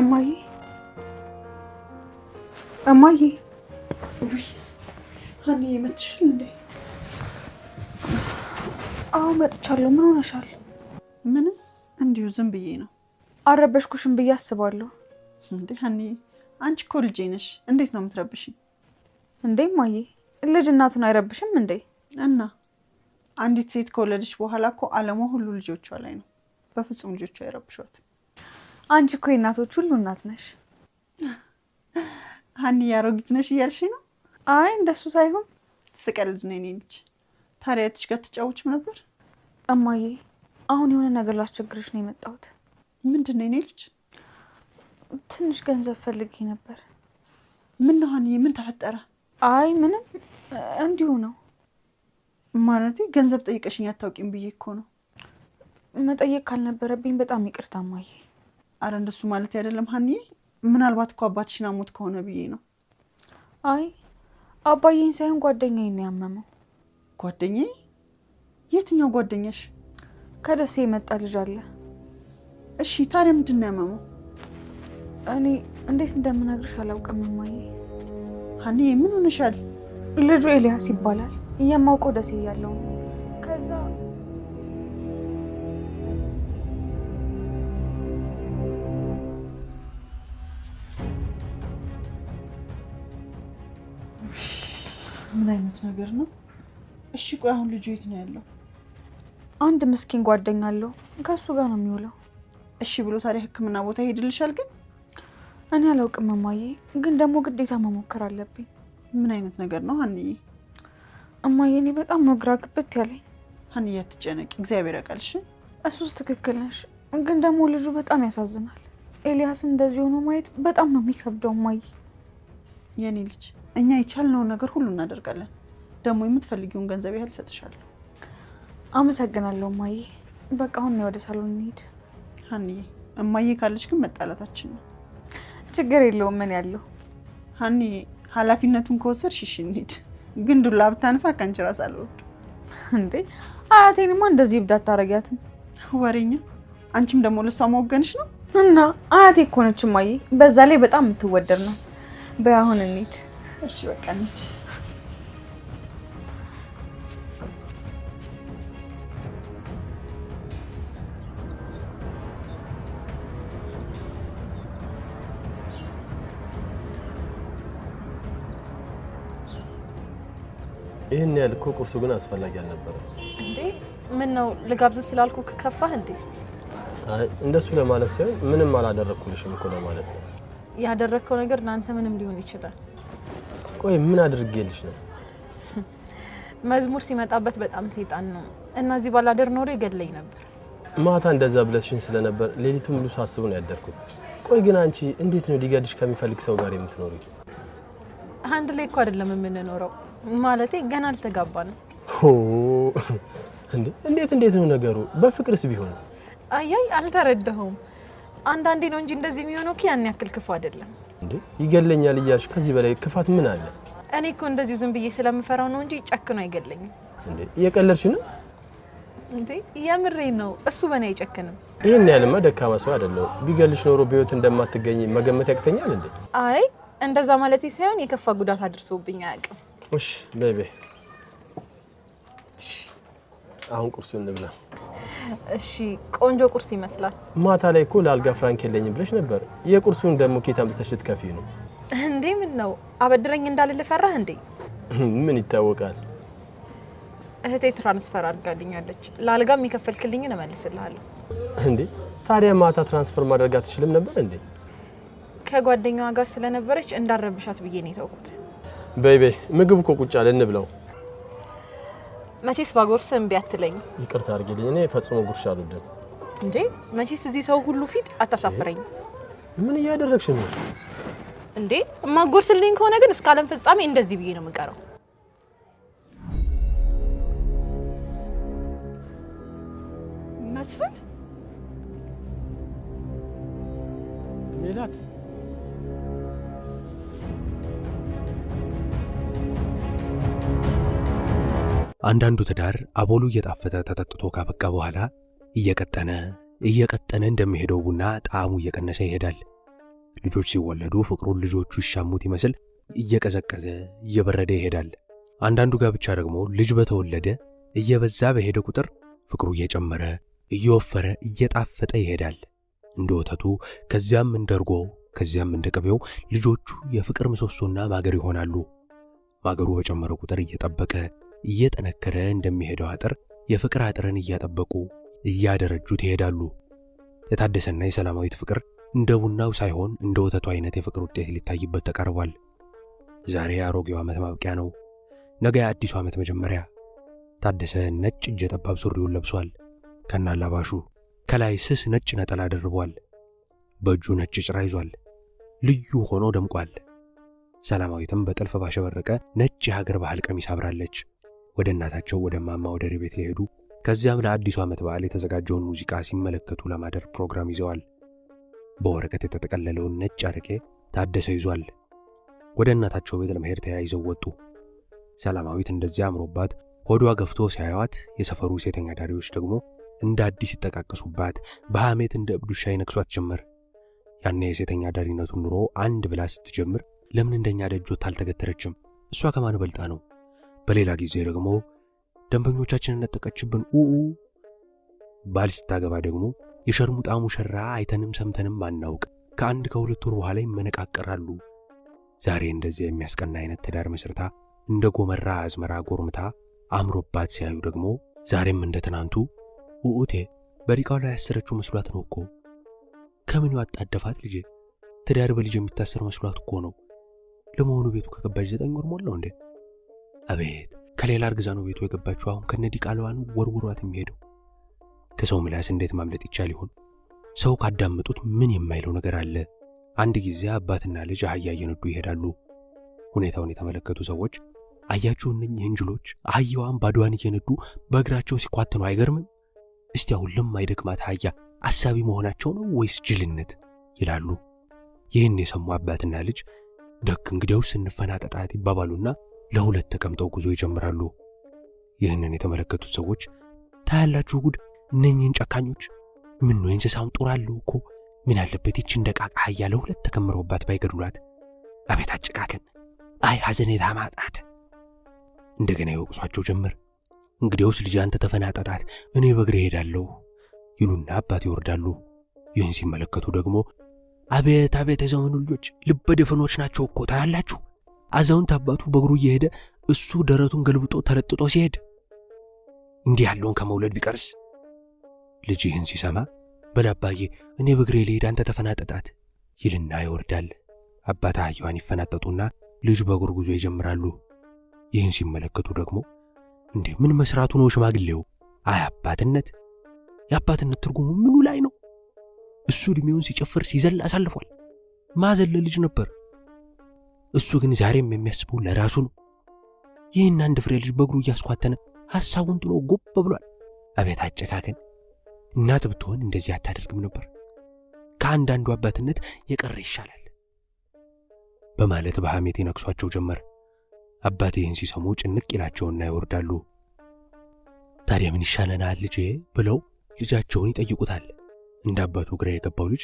እማዬ እማዬ ውይ ሀኒ መጥሻል እንዴ? አዎ መጥቻለሁ። ምን ሆነሻል? ምንም እንዲሁ ዝም ብዬ ነው። አረበሽኩሽም ብዬ አስባለሁ። እንዴ ሀኒ አንቺ እኮ ልጄ ነሽ፣ እንዴት ነው የምትረብሽኝ? እንዴ እማዬ ልጅ እናቱን አይረብሽም እንዴ? እና አንዲት ሴት ከወለደች በኋላ እኮ ዓለሟ ሁሉ ልጆቿ ላይ ነው። በፍጹም ልጆቿ አይረብሿት። አንቺ እኮ የእናቶች ሁሉ እናት ነሽ። ሀኒ ያሮጊት ነሽ እያልሽ ነው? አይ እንደሱ ሳይሆን ስቀልድ ነው የኔ ልጅ። ታዲያ እትሽ ጋር ትጫወችም ነበር? እማዬ አሁን የሆነ ነገር ላስቸግርሽ ነው የመጣሁት። ምንድን ነው የኔ ልጅ? ትንሽ ገንዘብ ፈልጌ ነበር። ምን ነው ሀኒ ምን ተፈጠረ? አይ ምንም እንዲሁ ነው። ማለቴ ገንዘብ ጠይቀሽኝ አታውቂም ብዬ እኮ ነው። መጠየቅ ካልነበረብኝ በጣም ይቅርታ እማዬ። አረ እንደሱ ማለት አይደለም ሀኒ። ምናልባት እኮ አባትሽን አሞት ከሆነ ብዬ ነው። አይ አባዬን ሳይሆን ጓደኛዬን ነው ያመመው። ጓደኛዬ? የትኛው ጓደኛሽ? ከደሴ የመጣ ልጅ አለ። እሺ ታዲያ ምንድን ነው ያመመው? እኔ እንዴት እንደምነግርሽ አላውቅም እማዬ። ሀኒ ምን ሆነሻል? ልጁ ኤልያስ ይባላል። የማውቀው ደሴ ያለው ነው። ከዛ ምን አይነት ነገር ነው? እሺ ቆይ አሁን ልጁ የት ነው ያለው? አንድ ምስኪን ጓደኛ አለው፣ ከሱ ጋር ነው የሚውለው። እሺ ብሎ ታዲያ ሕክምና ቦታ ይሄድልሻል? ግን እኔ አላውቅም እማዬ፣ ግን ደግሞ ግዴታ መሞከር አለብኝ። ምን አይነት ነገር ነው ሀኒዬ? እማዬ እኔ በጣም ነው ግራ ግብት ያለኝ። ሀኒዬ አትጨነቂ፣ እግዚአብሔር ያውቃልሽ። እሱስ ትክክል ነሽ፣ ግን ደግሞ ልጁ በጣም ያሳዝናል። ኤልያስን እንደዚህ ሆኖ ማየት በጣም ነው የሚከብደው እማዬ። የኔ ልጅ እኛ የቻልነውን ነገር ሁሉ እናደርጋለን። ደግሞ የምትፈልጊውን ገንዘብ ያህል እሰጥሻለሁ። አመሰግናለሁ እማዬ። በቃ አሁን ወደ ሳሎን እንሂድ። ሀኒዬ እማዬ ካለች ግን መጣላታችን ነው። ችግር የለውም ምን ያለው። ሀኒዬ ኃላፊነቱን ከወሰድሽ እሺ እንሂድ። ግን ዱላ ብታነሳ ካንቺ ራስ አልወርድ። እንዴ አያቴንማ እንደዚህ ብዳት ታረጊያትም። ወሬኛ። አንቺም ደግሞ ለሷ መወገንሽ ነው። እና አያቴ እኮ ነች እማዬ፣ በዛ ላይ በጣም የምትወደድ ናት። በይ አሁን እንሂድ። እሺ በቃ እንሂድ። ይሄን ያህል እኮ ቁርሱ ግን አስፈላጊ አልነበረም። እንዴ ምን ነው ልጋብዝ ስላልኩ ከፋህ እንዴ? አይ እንደሱ ለማለት ሳይሆን ምንም አላደረኩልሽም እኮ ለማለት ነው። ያደረከው ነገር እናንተ ምንም ሊሆን ይችላል። ቆይ ምን አድርጌልሽ ነው? መዝሙር ሲመጣበት በጣም ሰይጣን ነው እና እዚህ ባላደር ኖሮ ይገለኝ ነበር። ማታ እንደዛ ብለሽኝ ስለነበር ሌሊቱን ሙሉ ሳስብ ነው ያደርኩት። ቆይ ግን አንቺ እንዴት ነው ሊገድሽ ከሚፈልግ ሰው ጋር የምትኖሪው? አንድ ላይ እኮ አይደለም የምንኖረው። ማለቴ ገና አልተጋባንም። ሆ እንዴት ነው ነገሩ? በፍቅርስ ቢሆን? አያይ አልተረዳሁም። አንዳንዴ ነው እንጂ እንደዚህ የሚሆነው ያን ያክል ክፉ አይደለም። እንዴ ይገለኛል እያልሽ ከዚህ በላይ ክፋት ምን አለ? እኔ እኮ እንደዚሁ ዝም ብዬ ስለምፈራው ነው እንጂ ጨክኖ አይገለኝም። እንዴ እየቀለድሽ ነው? እንዴ የምሬ ነው። እሱ በእኔ አይጨክንም። ይሄን ያለማ ደካማ ሰው አይደለም። ቢገልሽ ኖሮ በህይወት እንደማትገኝ መገመት ያቅተኛል እንዴ? አይ እንደዛ ማለቴ ሳይሆን የከፋ ጉዳት አድርሶብኝ አያውቅም። እሺ ቤቢ አሁን ቁርሱን እንብላ። እሺ ቆንጆ ቁርስ ይመስላል። ማታ ላይ እኮ ለአልጋ ፍራንክ የለኝም ብለሽ ነበር። የቁርሱን ደግሞ ኬት አምጥተሽ ልትከፊ ነው እንዴ? ምን ነው አበድረኝ እንዳልል ፈራህ እንዴ? ምን ይታወቃል። እህቴ ትራንስፈር አድርጋልኛለች። ለአልጋም የከፈልክልኝን እመልስልሃለሁ። እንዴ ታዲያ ማታ ትራንስፈር ማድረግ አትችልም ነበር እንዴ? ከጓደኛዋ ጋር ስለነበረች እንዳረብሻት ብዬ ነው የተውኩት። በይ ምግብ እኮ ቁጭ አለ እንብላው። መቼስ ባጎርስ እምቢ አትለኝ። ይቅርታ አድርጊልኝ፣ እኔ ፈጽሞ ጉርሻ አልወድም። እንዴ መቼስ እዚህ ሰው ሁሉ ፊት አታሳፍረኝ። ምን እያደረግሽ ነው እንዴ? ማጎርስልኝ ከሆነ ግን እስከ ዓለም ፍጻሜ እንደዚህ ብዬ ነው የምቀረው። መስፍን ሜላት አንዳንዱ ትዳር አቦሉ እየጣፈተ ተጠጥቶ ካበቃ በኋላ እየቀጠነ እንደሚሄደው ቡና ጣዕሙ እየቀነሰ ይሄዳል። ልጆች ሲወለዱ ፍቅሩን ልጆቹ ይሻሙት ይመስል እየቀዘቀዘ እየበረደ ይሄዳል። አንዳንዱ ጋብቻ ደግሞ ልጅ በተወለደ እየበዛ በሄደ ቁጥር ፍቅሩ እየጨመረ እየወፈረ እየጣፈጠ ይሄዳል። እንደ ወተቱ ከዚያም እንደ እርጎ ከዚያም እንደ ቅቤው ልጆቹ የፍቅር ምሰሶና ማገር ይሆናሉ። ማገሩ በጨመረ ቁጥር እየጠበቀ እየጠነከረ እንደሚሄደው አጥር የፍቅር አጥርን እያጠበቁ እያደረጁት ይሄዳሉ። የታደሰና የሰላማዊት ፍቅር እንደ ቡናው ሳይሆን እንደ ወተቱ አይነት የፍቅር ውጤት ሊታይበት ተቃርቧል። ዛሬ አሮጌው ዓመት ማብቂያ ነው። ነገ የአዲሱ ዓመት መጀመሪያ። ታደሰ ነጭ እጀ ጠባብ ሱሪውን ለብሷል ከናላባሹ። ከላይ ስስ ነጭ ነጠላ ደርቧል። በእጁ ነጭ ጭራ ይዟል። ልዩ ሆኖ ደምቋል። ሰላማዊትም በጥልፍ ባሸበረቀ ነጭ የሀገር ባህል ቀሚስ አብራለች። ወደ እናታቸው ወደ ማማ ወደሬ ቤት ሊሄዱ ከዚያም ለአዲሱ ዓመት በዓል የተዘጋጀውን ሙዚቃ ሲመለከቱ ለማደር ፕሮግራም ይዘዋል። በወረቀት የተጠቀለለውን ነጭ አረቄ ታደሰ ይዟል። ወደ እናታቸው ቤት ለመሄድ ተያይዘው ወጡ። ሰላማዊት እንደዚያ አምሮባት ሆዷ ገፍቶ ሲያዩት የሰፈሩ ሴተኛ ዳሪዎች ደግሞ እንደ አዲስ ይጠቃቀሱባት፣ በሐሜት እንደ እብድ ውሻ ይነክሷት ጀመር። ያኔ የሴተኛ ዳሪነቱን ኑሮ አንድ ብላ ስትጀምር ለምን እንደኛ ደጆት አልተገተረችም? እሷ ከማን በልጣ ነው? በሌላ ጊዜ ደግሞ ደንበኞቻችንን ነጠቀችብን ባል ስታገባ ደግሞ የሸርሙጣ ሙሽራ አይተንም ሰምተንም አናውቅ፣ ከአንድ ከሁለት ወር በኋላ ይመነቃቀራሉ። ዛሬ እንደዚያ የሚያስቀና አይነት ትዳር መስርታ እንደ ጎመራ አዝመራ ጎርምታ አምሮባት ሲያዩ ደግሞ ዛሬም እንደ ትናንቱ በዲቃው ላይ ያሰረችው መስሏት ነው እኮ። ከምን ያጣደፋት ልጄ? ትዳር በልጅ የሚታሰር መስሏት እኮ ነው። ለመሆኑ ቤቱ ከገባች 9 ወር ሞላው እንዴ? አቤት ከሌላ እርግዛ ነው ቤቱ የገባችው። አሁን ከነዲቃላዋ ነው ወርውሯት የሚሄደው። ከሰው ምላስ እንዴት ማምለጥ ይቻል ይሆን? ሰው ካዳመጡት ምን የማይለው ነገር አለ? አንድ ጊዜ አባትና ልጅ አህያ እየነዱ ይሄዳሉ። ሁኔታውን የተመለከቱ ሰዎች አያችሁ እነኚህ እንጅሎች አህያዋን ባዷን እየነዱ በእግራቸው ሲኳተኑ አይገርምም? እስቲ አሁን ለማይደክማት አህያ አሳቢ መሆናቸው ነው ወይስ ጅልነት ይላሉ። ይህን የሰሙ አባትና ልጅ ደግ እንግዲያውስ እንፈናጠጣት ይባባሉና ለሁለት ተቀምጠው ጉዞ ይጀምራሉ። ይህንን የተመለከቱት ሰዎች ታያላችሁ ጉድ፣ እነኚህን ጨካኞች ምን ነው እንስሳውን ጦር አለው እኮ፣ ምን አለበት ይች እንደ ቃቃ አህያ ለሁለት ተከምረውባት ባይገድሏት። አቤት አጨቃከን፣ አይ ሐዘኔታ ማጣት። እንደገና ይወቅሷቸው ጀመር። እንግዲያውስ ልጅ አንተ ተፈናጠጣት፣ እኔ በእግሬ ሄዳለሁ ይሉና አባት ይወርዳሉ። ይህን ሲመለከቱ ደግሞ አቤት አቤት የዘመኑ ልጆች ልበ ደፈኖች ናቸው እኮ ታያላችሁ። አዛውንት አባቱ በእግሩ እየሄደ እሱ ደረቱን ገልብጦ ተለጥጦ ሲሄድ እንዲህ ያለውን ከመውለድ ቢቀርስ። ልጅ ይህን ሲሰማ በላባዬ እኔ በእግሬ ልሄድ አንተ ተፈናጠጣት ይልና ይወርዳል። አባት አህያዋን ይፈናጠጡና ልጅ በእግሩ ጉዞ ይጀምራሉ። ይህን ሲመለከቱ ደግሞ እንዴ ምን መስራቱ ነው ሽማግሌው? አይ አባትነት፣ የአባትነት ትርጉሙ ምኑ ላይ ነው? እሱ እድሜውን ሲጨፍር ሲዘል አሳልፏል። ማዘለ ልጅ ነበር። እሱ ግን ዛሬም የሚያስበው ለራሱ ነው። ይህን አንድ ፍሬ ልጅ በእግሩ እያስኳተነ ሐሳቡን ጥሎ ጎብ ብሏል። አቤት አጨካከን! እናት ብትሆን እንደዚህ አታደርግም ነበር። ከአንዳንዱ አባትነት የቀረ ይሻላል በማለት በሐሜት ይነክሷቸው ጀመር። አባቴ ይህን ሲሰሙ ጭንቅ ይላቸውና ይወርዳሉ። ታዲያ ምን ይሻለናል ልጄ ብለው ልጃቸውን ይጠይቁታል። እንደ አባቱ ግራ የገባው ልጅ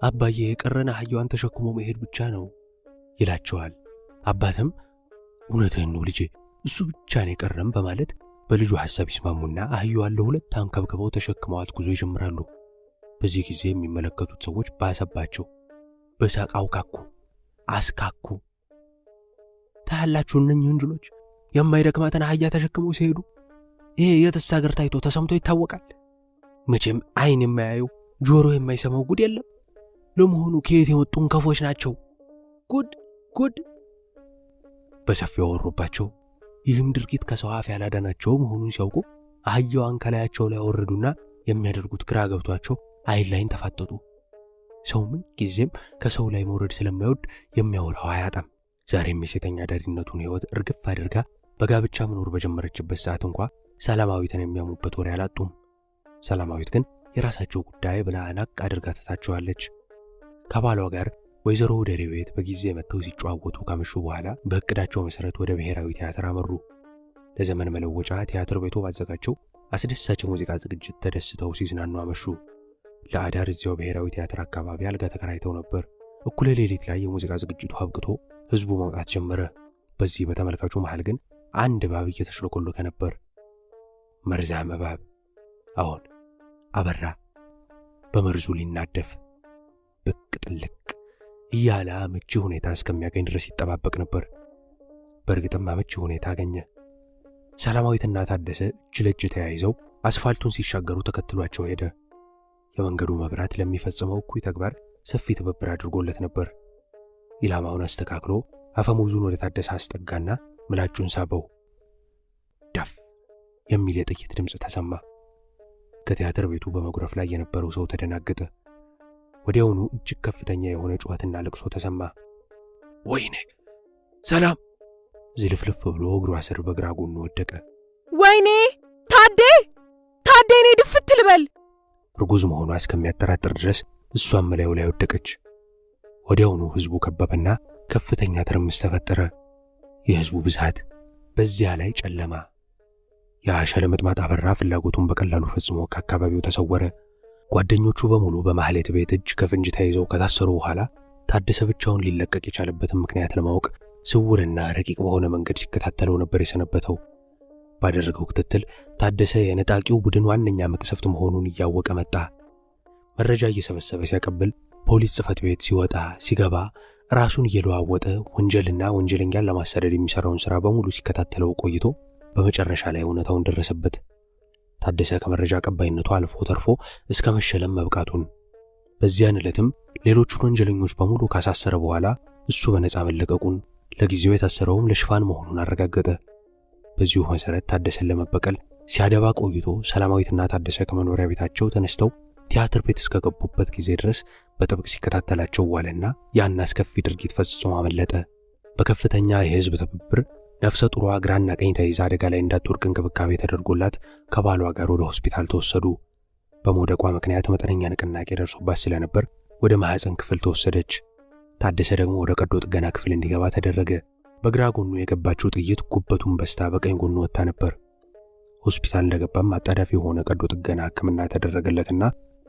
አባዬ የቀረና አህያዋን ተሸክሞ መሄድ ብቻ ነው ይላቸዋል። አባትም እውነትህን ነው ልጄ፣ እሱ ብቻ ነው የቀረም በማለት በልጁ ሐሳብ ይስማሙና አህያዋን ለሁለት አንከብክበው ተሸክመዋት ጉዞ ይጀምራሉ። በዚህ ጊዜ የሚመለከቱት ሰዎች ባሰባቸው፣ በሳቅ አውካኩ፣ አስካኩ። ታያላችሁ እነኚህ እንጅሎች የማይደክማትን አህያ ተሸክመው ሲሄዱ። ይሄ የትስ ሀገር ታይቶ ተሰምቶ ይታወቃል? መቼም አይን የማያየው ጆሮ የማይሰማው ጉድ የለም። ለመሆኑ ከየት የመጡ እንከፎች ናቸው? ጉድ ጉድ! በሰፊው አወሩባቸው። ይህም ድርጊት ከሰው አፍ ያላዳናቸው መሆኑን ሲያውቁ አህያዋን ከላያቸው ላይ አወረዱና የሚያደርጉት ግራ ገብቷቸው አይን ላይን ተፋጠጡ። ሰው ምን ጊዜም ከሰው ላይ መውረድ ስለማይወድ የሚያወራው አያጣም። ዛሬም የሴተኛ ዳሪነቱን ሕይወት እርግፍ አድርጋ በጋብቻ መኖር በጀመረችበት ሰዓት እንኳ ሰላማዊትን የሚያሙበት ወሬ አላጡም። ሰላማዊት ግን የራሳቸው ጉዳይ ብላ ናቅ አድርጋ ትታቸዋለች። ከባሏ ጋር ወይዘሮ ወደሬ ቤት በጊዜ መጥተው ሲጨዋወቱ ካመሹ በኋላ በእቅዳቸው መሰረት ወደ ብሔራዊ ቲያትር አመሩ። ለዘመን መለወጫ ቲያትር ቤቱ ባዘጋጀው አስደሳች ሙዚቃ ዝግጅት ተደስተው ሲዝናኑ አመሹ። ለአዳር እዚያው ብሔራዊ ቲያትር አካባቢ አልጋ ተከራይተው ነበር። እኩለ ሌሊት ላይ የሙዚቃ ዝግጅቱ አብቅቶ ህዝቡ መውጣት ጀመረ። በዚህ በተመልካቹ መሃል ግን አንድ እባብ እየተሽለኮለከ ነበር። መርዛም እባብ። አሁን አበራ በመርዙ ሊናደፍ ብቅ ጥልቅ እያለ አመቺ ሁኔታ እስከሚያገኝ ድረስ ይጠባበቅ ነበር። በእርግጥም አመቺ ሁኔታ አገኘ። ሰላማዊትና ታደሰ እጅ ለእጅ ተያይዘው አስፋልቱን ሲሻገሩ ተከትሏቸው ሄደ። የመንገዱ መብራት ለሚፈጽመው እኩይ ተግባር ሰፊ ትብብር አድርጎለት ነበር። ኢላማውን አስተካክሎ አፈሙዙን ወደ ታደሰ አስጠጋና ምላጩን ሳበው። ዳፍ የሚል የጥይት ድምፅ ተሰማ። ከቲያትር ቤቱ በመጉረፍ ላይ የነበረው ሰው ተደናገጠ። ወዲያውኑ እጅግ ከፍተኛ የሆነ ጩኸትና ለቅሶ ተሰማ። ወይኔ ሰላም! ዝልፍልፍ ብሎ እግሯ ስር በግራ ጎኑ ወደቀ። ወይኔ ታዴ እኔ ድፍት ልበል! እርጉዝ መሆኗ እስከሚያጠራጥር ድረስ እሷም መላዩ ላይ ወደቀች። ወዲያውኑ ህዝቡ ከበበና ከፍተኛ ትርምስ ተፈጠረ። የህዝቡ ብዛት፣ በዚያ ላይ ጨለማ። የሸለመጥማጥ አበራ ፍላጎቱን በቀላሉ ፈጽሞ ከአካባቢው ተሰወረ። ጓደኞቹ በሙሉ በማህሌት ቤት እጅ ከፍንጅ ተይዘው ከታሰሩ በኋላ ታደሰ ብቻውን ሊለቀቅ የቻለበትን ምክንያት ለማወቅ ስውርና ረቂቅ በሆነ መንገድ ሲከታተለው ነበር የሰነበተው። ባደረገው ክትትል ታደሰ የነጣቂው ቡድን ዋነኛ መቅሰፍት መሆኑን እያወቀ መጣ። መረጃ እየሰበሰበ ሲያቀብል፣ ፖሊስ ጽፈት ቤት ሲወጣ ሲገባ፣ ራሱን እየለዋወጠ ወንጀልና ወንጀለኛን ለማሳደድ የሚሰራውን ሥራ በሙሉ ሲከታተለው ቆይቶ በመጨረሻ ላይ እውነታውን ደረሰበት። ታደሰ ከመረጃ ቀባይነቱ አልፎ ተርፎ እስከ መሸለም መብቃቱን፣ በዚያን ዕለትም ሌሎቹን ወንጀለኞች በሙሉ ካሳሰረ በኋላ እሱ በነፃ መለቀቁን፣ ለጊዜው የታሰረውም ለሽፋን መሆኑን አረጋገጠ። በዚሁ መሰረት ታደሰን ለመበቀል ሲያደባ ቆይቶ ሰላማዊትና ታደሰ ከመኖሪያ ቤታቸው ተነስተው ቲያትር ቤት እስከገቡበት ጊዜ ድረስ በጥብቅ ሲከታተላቸው ዋለና ያን አስከፊ ድርጊት ፈጽሞ አመለጠ። በከፍተኛ የህዝብ ትብብር ነፍሰ ጡሯ ግራና ቀኝ ተይዛ አደጋ ላይ እንዳትወድቅ እንክብካቤ ተደርጎላት ከባሏ ጋር ወደ ሆስፒታል ተወሰዱ። በመውደቋ ምክንያት መጠነኛ ንቅናቄ ደርሶባት ስለነበር ወደ ማህፀን ክፍል ተወሰደች። ታደሰ ደግሞ ወደ ቀዶ ጥገና ክፍል እንዲገባ ተደረገ። በግራ ጎኑ የገባችው ጥይት ጉበቱን በስታ በቀኝ ጎኑ ወጣ ነበር። ሆስፒታል እንደገባም አጣዳፊ የሆነ ቀዶ ጥገና ሕክምና ተደረገለትና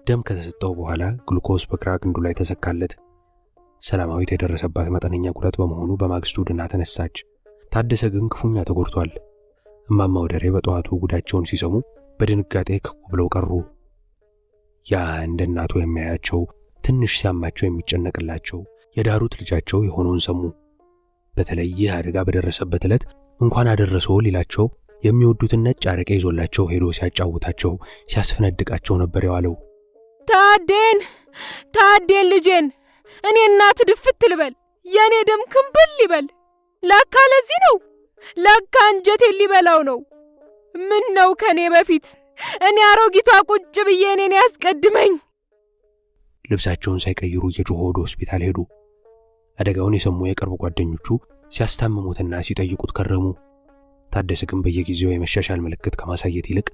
ደም ከተሰጠው በኋላ ግሉኮስ በግራ ግንዱ ላይ ተሰካለት። ሰላማዊት የደረሰባት መጠነኛ ጉዳት በመሆኑ በማግስቱ ድና ተነሳች። ታደሰ ግን ክፉኛ ተጎድቷል። እማማ ወደሬ በጠዋቱ ጉዳቸውን ሲሰሙ በድንጋጤ ክው ብለው ቀሩ። ያ እንደ እናቱ የሚያያቸው ትንሽ ሲያማቸው የሚጨነቅላቸው የዳሩት ልጃቸው የሆነውን ሰሙ። በተለይ ይህ አደጋ በደረሰበት ዕለት እንኳን አደረሰው ሊላቸው የሚወዱትን ነጭ አረቄ ይዞላቸው ሄዶ ሲያጫውታቸው ሲያስፈነድቃቸው ነበር የዋለው። ታዴን ልጄን እኔ እናት ድፍት ልበል፣ የኔ ደም ክንብል ይበል። ለካ ለዚህ ነው፣ ለካ አንጀቴን ሊበላው ነው። ምን ነው ከኔ በፊት እኔ አሮጊቷ ቁጭ ብዬ እኔን ያስቀድመኝ። ልብሳቸውን ሳይቀይሩ እየጮሁ ወደ ሆስፒታል ሄዱ። አደጋውን የሰሙ የቅርብ ጓደኞቹ ሲያስታምሙትና ሲጠይቁት ከረሙ። ታደሰ ግን በየጊዜው የመሻሻል ምልክት ከማሳየት ይልቅ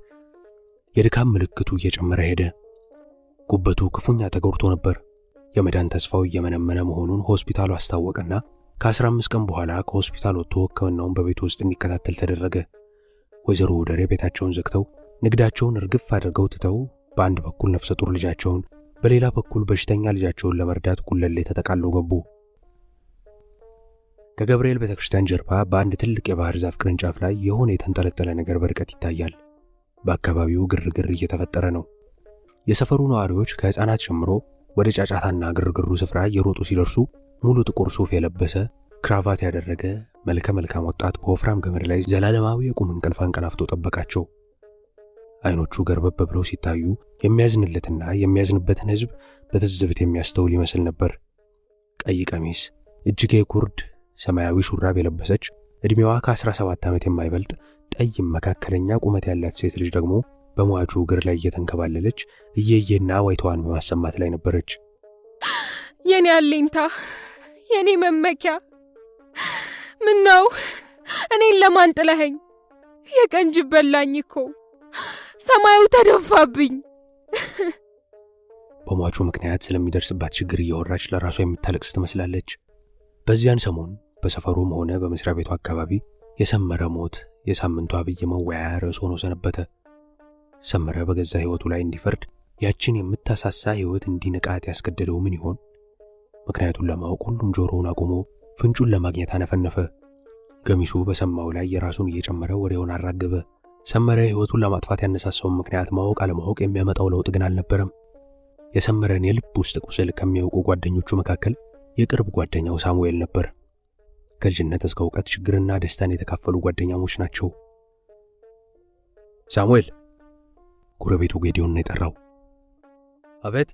የድካም ምልክቱ እየጨመረ ሄደ። ጉበቱ ክፉኛ ተጎድቶ ነበር። የመዳን ተስፋው እየመነመነ መሆኑን ሆስፒታሉ አስታወቀና ከ15 ቀን በኋላ ከሆስፒታል ወጥቶ ሕክምናውን በቤቱ ውስጥ እንዲከታተል ተደረገ። ወይዘሮ ወደሬ ቤታቸውን ዘግተው ንግዳቸውን እርግፍ አድርገው ትተው በአንድ በኩል ነፍሰ ጡር ልጃቸውን፣ በሌላ በኩል በሽተኛ ልጃቸውን ለመርዳት ጉለሌ ተጠቃለው ገቡ። ከገብርኤል ቤተክርስቲያን ጀርባ በአንድ ትልቅ የባህር ዛፍ ቅርንጫፍ ላይ የሆነ የተንጠለጠለ ነገር በርቀት ይታያል። በአካባቢው ግርግር እየተፈጠረ ነው። የሰፈሩ ነዋሪዎች ከህፃናት ጀምሮ ወደ ጫጫታና ግርግሩ ስፍራ እየሮጡ ሲደርሱ ሙሉ ጥቁር ሱፍ የለበሰ ክራቫት ያደረገ መልከ መልካም ወጣት በወፍራም ገመድ ላይ ዘላለማዊ የቁም እንቅልፍ አንቀላፍቶ ጠበቃቸው። አይኖቹ ገርበብ ብለው ሲታዩ የሚያዝንለትና የሚያዝንበትን ህዝብ በትዝብት የሚያስተውል ይመስል ነበር። ቀይ ቀሚስ፣ እጅጌ ጉርድ፣ ሰማያዊ ሹራብ የለበሰች እድሜዋ ከ17 ዓመት የማይበልጥ ጠይም መካከለኛ ቁመት ያላት ሴት ልጅ ደግሞ በሟቹ እግር ላይ እየተንከባለለች እየየና ዋይታዋን በማሰማት ላይ ነበረች። የኔ አለኝታ፣ የኔ መመኪያ፣ ምን ነው እኔን ለማን ጥለኸኝ? የቀን ጅብ በላኝ እኮ፣ ሰማዩ ተደፋብኝ። በሟቹ ምክንያት ስለሚደርስባት ችግር እያወራች ለራሷ የምታለቅስ ትመስላለች። በዚያን ሰሞን በሰፈሩም ሆነ በመስሪያ ቤቱ አካባቢ የሰመረ ሞት የሳምንቱ አብይ መወያያ ርዕስ ሆኖ ሰነበተ። ሰመረ በገዛ ህይወቱ ላይ እንዲፈርድ ያችን የምታሳሳ ህይወት እንዲንቃት ያስገደደው ምን ይሆን? ምክንያቱን ለማወቅ ሁሉም ጆሮውን አቆሞ ፍንጩን ለማግኘት አነፈነፈ። ገሚሱ በሰማው ላይ የራሱን እየጨመረ ወሬውን አራገበ። ሰመረ ሕይወቱን ለማጥፋት ያነሳሳውን ምክንያት ማወቅ አለማወቅ የሚያመጣው ለውጥ ግን አልነበረም። የሰመረን የልብ ውስጥ ቁስል ከሚያውቁ ጓደኞቹ መካከል የቅርብ ጓደኛው ሳሙኤል ነበር። ከልጅነት እስከ እውቀት ችግርና ደስታን የተካፈሉ ጓደኛሞች ናቸው። ሳሙኤል፣ ጎረቤቱ ጌዲዮን የጠራው። አቤት።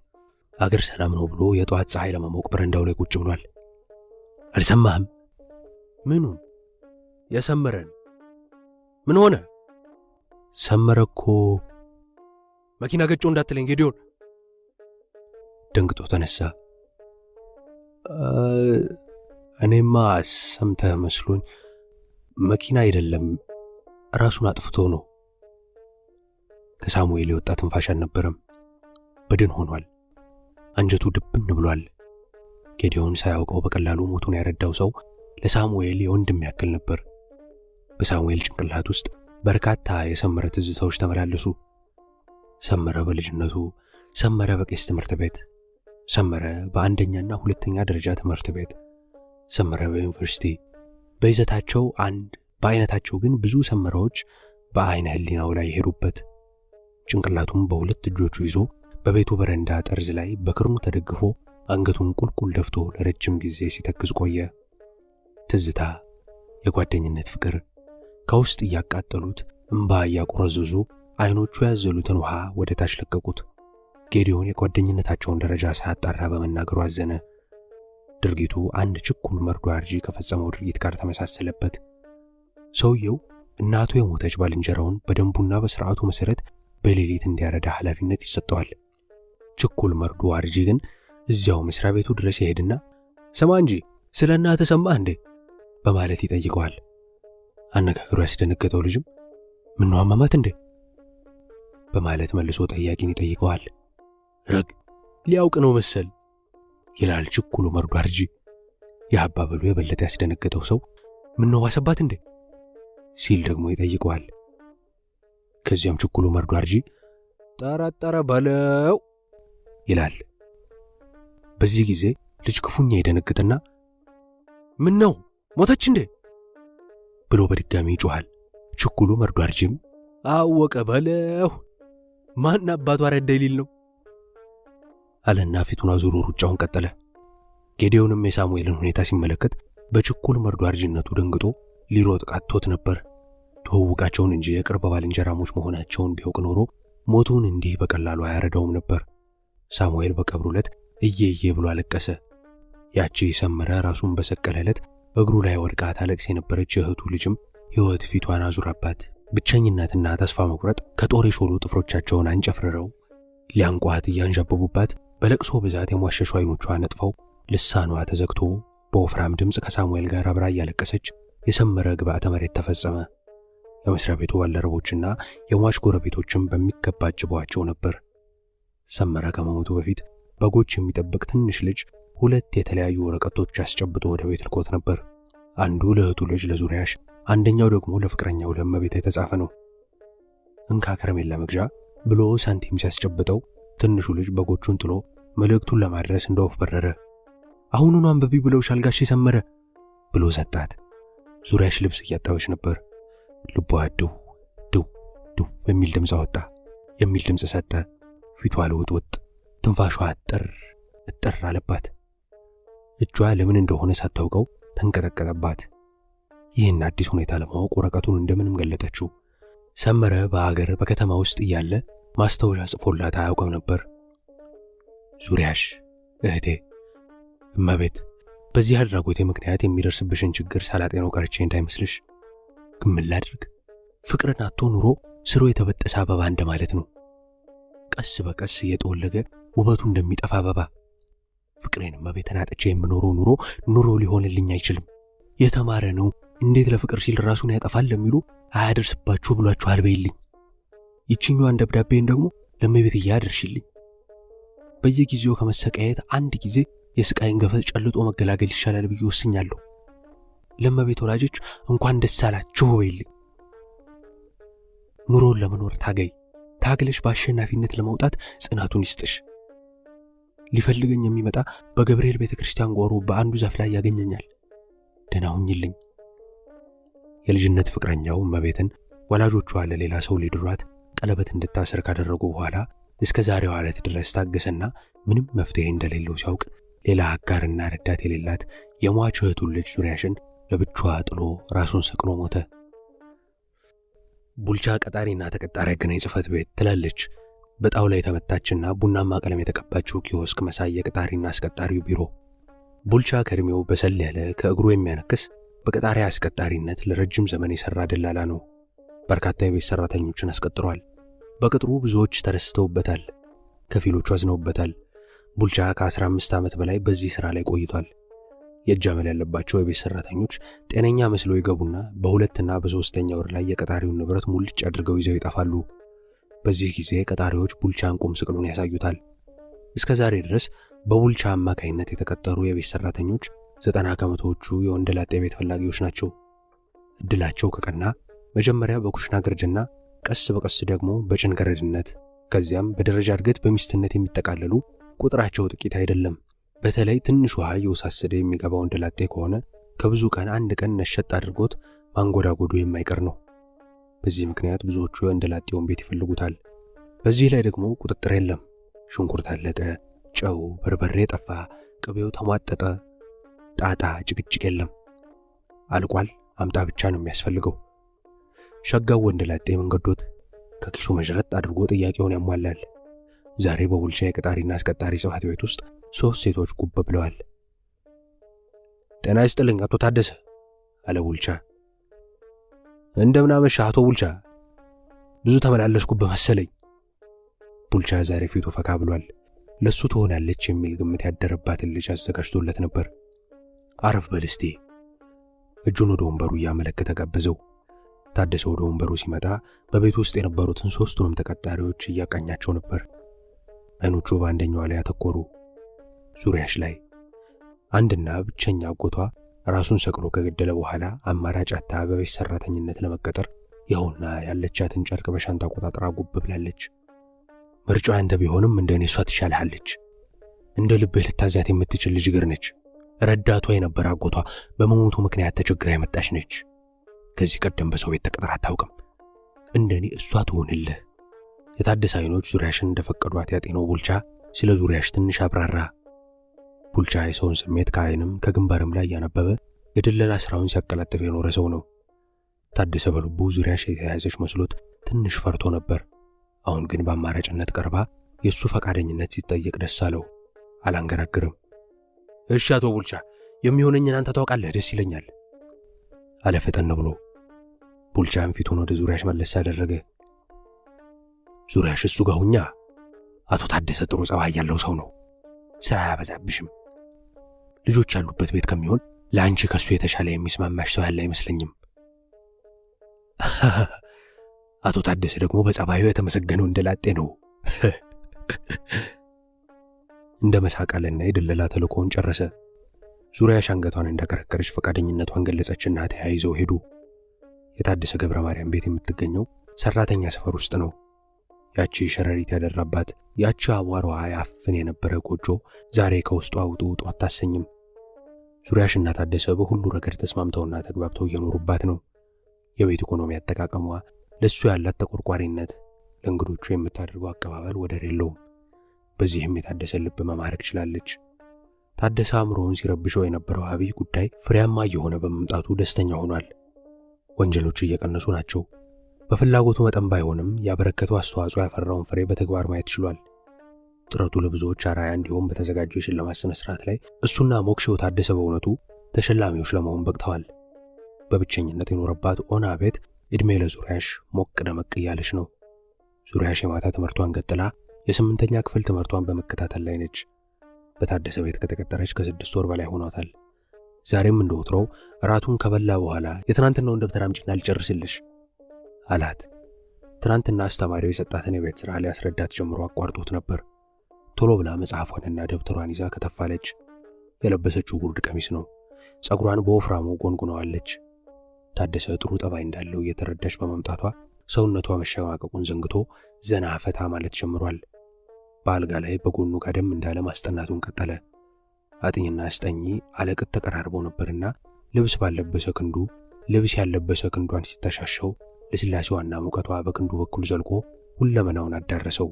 አገር ሰላም ነው ብሎ የጧት ፀሐይ ለመሞቅ በረንዳው ላይ ቁጭ ብሏል። አልሰማህም? ምኑን? የሰመረን። ምን ሆነ? ሰመረ እኮ መኪና ገጮ እንዳትለኝ ጌዲዮን። ደንግጦ ተነሳ። እኔማ ሰምተህ መስሎኝ። መኪና አይደለም ራሱን አጥፍቶ ነው። ከሳሙኤል የወጣ ትንፋሽ አልነበረም። በድን ሆኗል። አንጀቱ ድብን ብሏል። ጌዲዮን ሳያውቀው በቀላሉ ሞቱን ያረዳው ሰው ለሳሙኤል የወንድም ያክል ነበር። በሳሙኤል ጭንቅላት ውስጥ በርካታ የሰመረ ትዝታዎች ተመላለሱ። ሰመረ በልጅነቱ፣ ሰመረ በቄስ ትምህርት ቤት፣ ሰመረ በአንደኛና ሁለተኛ ደረጃ ትምህርት ቤት፣ ሰመረ በዩኒቨርሲቲ። በይዘታቸው አንድ፣ በአይነታቸው ግን ብዙ ሰመራዎች በአይነ ህሊናው ላይ የሄዱበት። ጭንቅላቱም በሁለት እጆቹ ይዞ በቤቱ በረንዳ ጠርዝ ላይ በክርኑ ተደግፎ አንገቱን ቁልቁል ደፍቶ ለረጅም ጊዜ ሲተክዝ ቆየ። ትዝታ፣ የጓደኝነት ፍቅር ከውስጥ እያቃጠሉት እንባ እያቆረዘዙ አይኖቹ ያዘሉትን ውሃ ወደ ታች ለቀቁት። ጌዲዮን የጓደኝነታቸውን ደረጃ ሳያጣራ በመናገሩ አዘነ። ድርጊቱ አንድ ችኩል መርዶ አርጂ ከፈጸመው ድርጊት ጋር ተመሳሰለበት። ሰውየው እናቱ የሞተች ባልንጀራውን በደንቡና በስርዓቱ መሰረት በሌሊት እንዲያረዳ ኃላፊነት ይሰጠዋል። ችኩል መርዶ አርጂ ግን እዚያው መስሪያ ቤቱ ድረስ ይሄድና ሰማ እንጂ ስለ እናትህ ሰማህ እንዴ በማለት ይጠይቀዋል። አነጋገሩ ያስደነገጠው ልጅም ምነው አማማት እንዴ በማለት መልሶ ጠያቂን ይጠይቀዋል። ረግ ሊያውቅ ነው መሰል ይላል ችኩሉ መርዶ አርጂ። የአባበሉ የበለጠ ያስደነገጠው ሰው ምነው ዋሰባት እንዴ ሲል ደግሞ ይጠይቀዋል። ከዚያም ችኩሉ መርዶ አርጂ ጠራጠረ በለው ይላል። በዚህ ጊዜ ልጅ ክፉኛ ይደነግጥና ምነው ሞተች እንዴ ብሎ በድጋሚ ይጮሃል። ችኩሉ መርዶ አርጂም አወቀ በለው ማን አባቱ አረዳ ይል ነው አለና ፊቱን አዙሮ ሩጫውን ቀጠለ። ጌዲዮንም የሳሙኤልን ሁኔታ ሲመለከት በችኩል መርዶ አርጂነቱ ደንግጦ ሊሮጥ ቃቶት ነበር። ተወውቃቸውን እንጂ የቅርብ ባልንጀራሞች መሆናቸውን ቢያውቅ ኖሮ ሞቱን እንዲህ በቀላሉ አያረዳውም ነበር። ሳሙኤል በቀብሩ ዕለት እየየ ብሎ አለቀሰ። ያቺ ሰመረ ራሱን በሰቀለለት እግሩ ላይ ወድቃ ታለቅስ የነበረች እህቱ ልጅም ሕይወት ፊቷን አዙራባት ብቸኝነትና ተስፋ መቁረጥ ከጦር የሾሉ ጥፍሮቻቸውን አንጨፍርረው ሊያንቋት እያንዣበቡባት በለቅሶ ብዛት የሟሸሹ አይኖቿ ነጥፈው ልሳኗ ተዘግቶ በወፍራም ድምፅ ከሳሙኤል ጋር አብራ እያለቀሰች የሰመረ ግብዓተ መሬት ተፈጸመ። የመስሪያ ቤቱ ባልደረቦችና የሟች ጎረቤቶችም በሚገባ አጅበዋቸው ነበር። ሰመረ ከመሞቱ በፊት በጎች የሚጠብቅ ትንሽ ልጅ ሁለት የተለያዩ ወረቀቶች አስጨብጦ ወደ ቤት ልኮት ነበር። አንዱ ለእህቱ ልጅ ለዙሪያሽ፣ አንደኛው ደግሞ ለፍቅረኛው ለእመቤት የተጻፈ ነው። እንካ ከረሜላ መግዣ ብሎ ሳንቲም ሲያስጨብጠው ትንሹ ልጅ በጎቹን ጥሎ መልእክቱን ለማድረስ እንደ ወፍ በረረ። አሁኑኑ አንብቢ ብለውሻል ጋሼ ሰመረ ብሎ ሰጣት። ዙሪያሽ ልብስ እያጣበች ነበር። ልቧ ድው ድው ድው የሚል ድምፅ አወጣ። የሚል ድምፅ ሰጠ። ፊቷ ልውጥውጥ፣ ትንፋሿ እጥር አለባት። እጇ ለምን እንደሆነ ሳታውቀው ተንቀጠቀጠባት። ይህን አዲስ ሁኔታ ለማወቅ ወረቀቱን እንደምንም ገለጠችው። ሰመረ በአገር በከተማ ውስጥ እያለ ማስታወሻ ጽፎላት አያውቅም ነበር። ዙሪያሽ እህቴ፣ እመቤት፣ በዚህ አድራጎቴ ምክንያት የሚደርስብሽን ችግር ሳላጤነው ቀርቼ እንዳይመስልሽ። ግን ምን ላድርግ? ፍቅርን አጥቶ ኑሮ ስሩ የተበጠሰ አበባ እንደማለት ነው። ቀስ በቀስ እየተወለገ ውበቱ እንደሚጠፋ አበባ። ፍቅሬን እመቤትን አጥቼ የምኖረው ኑሮ ሊሆንልኝ አይችልም። የተማረ ነው እንዴት ለፍቅር ሲል ራሱን ያጠፋል ለሚሉ አያደርስባችሁ ብሏችኋል በይልኝ። ይችኛዋን ደብዳቤን ደግሞ ለእመቤት እያደርሽልኝ። በየጊዜው ከመሰቃየት አንድ ጊዜ የስቃይን ገፈት ጨልጦ መገላገል ይሻላል ብዬ ወስኛለሁ። ለእመቤት ወላጆች እንኳን ደስ አላችሁ በይልኝ። ኑሮን ለመኖር ታገለሽ በአሸናፊነት ለመውጣት ጽናቱን ይስጥሽ። ሊፈልገኝ የሚመጣ በገብርኤል ቤተክርስቲያን ጓሮ በአንዱ ዛፍ ላይ ያገኘኛል። ደህና ሁኝልኝ። የልጅነት ፍቅረኛው እመቤትን ወላጆቿ ለሌላ ሰው ሊድሯት ቀለበት እንድታሰር ካደረጉ በኋላ እስከ ዛሬዋ ዕለት ድረስ ታገሰና ምንም መፍትሄ እንደሌለው ሲያውቅ ሌላ አጋርና ረዳት የሌላት የሟች እህቱን ልጅ ዙሪያሽን ለብቻዋ ጥሎ ራሱን ሰቅሎ ሞተ። ቡልቻ ቀጣሪና ተቀጣሪ አገናኝ ጽሕፈት ቤት ትላለች በጣውላ የተመታችና ቡናማ ቀለም የተቀባችው ኪዮስክ መሳይ የቀጣሪና አስቀጣሪው ቢሮ። ቡልቻ ከእድሜው በሰል ያለ ከእግሩ የሚያነክስ በቀጣሪ አስቀጣሪነት ለረጅም ዘመን የሰራ ደላላ ነው። በርካታ የቤት ሰራተኞችን አስቀጥሯል። በቅጥሩ ብዙዎች ተደስተውበታል፣ ከፊሎቹ አዝነውበታል። ቡልቻ ከ15 ዓመት በላይ በዚህ ሥራ ላይ ቆይቷል። የእጅ አመል ያለባቸው የቤት ሰራተኞች ጤነኛ መስለው ይገቡና በሁለትና በሶስተኛ ወር ላይ የቀጣሪውን ንብረት ሙልጭ አድርገው ይዘው ይጠፋሉ። በዚህ ጊዜ ቀጣሪዎች ቡልቻን ቁም ስቅሉን ያሳዩታል። እስከ ዛሬ ድረስ በቡልቻ አማካይነት የተቀጠሩ የቤት ሰራተኞች 90 ከመቶዎቹ የወንደላጤ ቤት ፈላጊዎች ናቸው። እድላቸው ከቀና መጀመሪያ በኩሽና ገረድና ቀስ በቀስ ደግሞ በጭን ገረድነት ከዚያም በደረጃ እድገት በሚስትነት የሚጠቃለሉ ቁጥራቸው ጥቂት አይደለም። በተለይ ትንሽ ውሃ እየወሳሰደ የሚገባው ወንደላጤ ከሆነ ከብዙ ቀን አንድ ቀን ነሸጥ አድርጎት ማንጎዳጎዱ የማይቀር ነው። በዚህ ምክንያት ብዙዎቹ የወንደላጤውን ቤት ይፈልጉታል። በዚህ ላይ ደግሞ ቁጥጥር የለም። ሽንኩርት አለቀ፣ ጨው በርበሬ ጠፋ፣ ቅቤው ተሟጠጠ፣ ጣጣ ጭቅጭቅ የለም። አልቋል አምጣ ብቻ ነው የሚያስፈልገው። ሸጋው ወንደላጤ መንገዶት ከኪሱ መዥረጥ አድርጎ ጥያቄውን ያሟላል። ዛሬ በቡልቻ የቀጣሪና አስቀጣሪ ጽሕፈት ቤት ውስጥ 3 ሴቶች ጉብ ብለዋል። ጤና ይስጥልኝ አቶ ታደሰ አለ ቡልቻ። እንደምን አመሻህ አቶ ቡልቻ፣ ብዙ ተመላለስኩብህ መሰለኝ። ቡልቻ ዛሬ ፊቱ ፈካ ብሏል። ለሱ ትሆናለች የሚል ግምት ያደረባትን ልጅ አዘጋጅቶለት ነበር። አረፍ በል እስቲ። እጁን ወደ ወንበሩ እያመለከተ ጋበዘው። ታደሰ ወደ ወንበሩ ሲመጣ በቤት ውስጥ የነበሩትን 3ቱንም ተቀጣሪዎች እያቃኛቸው ነበር። አይኖቹ በአንደኛዋ ላይ አተኮሩ፣ ዙሪያሽ ላይ። አንድና ብቸኛ አጎቷ ራሱን ሰቅሎ ከገደለ በኋላ አማራጭ አጣ በቤት ሰራተኝነት ለመቀጠር ይኸውና ያለቻትን ጨርቅ በሻንጣ ቆጣጥራ ጉብ ብላለች። ምርጫው አንተ ቢሆንም እንደኔ እሷ ትሻልሃለች። እንደ ልብህ ልታዛት የምትችል ልጅ ግር ነች። ረዳቷ የነበረ አጎቷ በመሞቱ ምክንያት ተቸግራ የመጣች ነች። ከዚህ ቀደም በሰው ቤት ተቀጥራ አታውቅም። እንደኔ እሷ ትሆንልህ። የታደሰ አይኖች ዙሪያሽን እንደፈቀዷት ያጤነው ቡልቻ ስለ ዙሪያሽ ትንሽ አብራራ። ቡልቻ የሰውን ስሜት ከአይንም ከግንባርም ላይ ያነበበ የድለላ ስራውን ሲያቀላጥፍ የኖረ ሰው ነው። ታደሰ በልቡ ዙሪያሽ የተያዘች መስሎት ትንሽ ፈርቶ ነበር። አሁን ግን በአማራጭነት ቀርባ የሱ ፈቃደኝነት ሲጠየቅ ደስ አለው። አላንገራግርም። እሺ አቶ ቡልቻ፣ የሚሆነኝን አንተ ታውቃለህ፣ ደስ ይለኛል አለ ፈጠን ብሎ። ቡልቻም ፊቱን ወደ ዙሪያሽ መለስ አደረገ። ዙሪያሽ እሱ ጋር ሁኛ። አቶ ታደሰ ጥሩ ጸባይ ያለው ሰው ነው። ስራ ያበዛብሽም። ልጆች ያሉበት ቤት ከሚሆን ለአንቺ ከሱ የተሻለ የሚስማማሽ ሰው ያለ አይመስለኝም። አቶ ታደሰ ደግሞ በጸባዩ የተመሰገነው እንደላጤ ነው። እንደ መሳቃለና የደለላ ተልእኮውን ጨረሰ። ዙሪያሽ አንገቷን እንዳከረከረች ፈቃደኝነቷን ገለጸችና ተያይዘው ሄዱ። የታደሰ ገብረ ማርያም ቤት የምትገኘው ሰራተኛ ሰፈር ውስጥ ነው። ያቺ ሸረሪት ያደራባት ያቺ አቧራዋ ያፍን የነበረ ጎጆ ዛሬ ከውስጧ ውጡ አታሰኝም። ዙሪያሽና ታደሰ በሁሉ ረገድ ተስማምተውና ተግባብተው እየኖሩባት ነው። የቤት ኢኮኖሚ አጠቃቀሟ፣ ለሱ ያላት ተቆርቋሪነት፣ ለእንግዶቹ የምታደርገው አቀባበል ወደር የለውም። በዚህም የታደሰ ልብ መማረክ ችላለች። ታደሰ አእምሮውን ሲረብሸው የነበረው አብይ ጉዳይ ፍሬያማ እየሆነ በመምጣቱ ደስተኛ ሆኗል። ወንጀሎች እየቀነሱ ናቸው። በፍላጎቱ መጠን ባይሆንም ያበረከተው አስተዋጽኦ ያፈራውን ፍሬ በተግባር ማየት ችሏል። ጥረቱ ለብዙዎች አርአያ እንዲሆን በተዘጋጀው የሽልማት ስነ ስርዓት ላይ እሱና ሞክሼው ታደሰ በእውነቱ ተሸላሚዎች ለመሆን በቅተዋል። በብቸኝነት የኖረባት ኦና ቤት እድሜ ለዙሪያሽ ሞቅ ደመቅ እያለች ነው። ዙሪያሽ የማታ ትምህርቷን ቀጥላ የ8ኛ ክፍል ትምህርቷን በመከታተል ላይ ነች። በታደሰ ቤት ከተቀጠረች ከ6 ወር በላይ ሆኗታል። ዛሬም እንደወትሮው እራቱን ከበላ በኋላ የትናንትናውን ደብተር አምጪና ልጨርስልሽ አላት። ትናንትና አስተማሪው የሰጣትን የቤት ስራ ሊያስረዳት ጀምሮ አቋርጦት ነበር። ቶሎ ብላ መጽሐፏንና ደብተሯን ይዛ ከተፋለች። የለበሰችው ጉርድ ቀሚስ ነው። ጸጉሯን በወፍራሙ ጎንጉነዋለች። ታደሰ ጥሩ ጠባይ እንዳለው እየተረዳች በመምጣቷ ሰውነቷ መሸማቀቁን ዘንግቶ ዘና ፈታ ማለት ጀምሯል። በአልጋ ላይ በጎኑ ጋደም እንዳለ ማስጠናቱን ቀጠለ። አጥኝና አስጠኚ አለቅጥ ተቀራርበው ነበርና ልብስ ባለበሰ ክንዱ ልብስ ያለበሰ ክንዷን ሲተሻሸው ለስላሴዋና ሙቀቷ በክንዱ በኩል ዘልቆ ሁለመናውን አዳረሰው።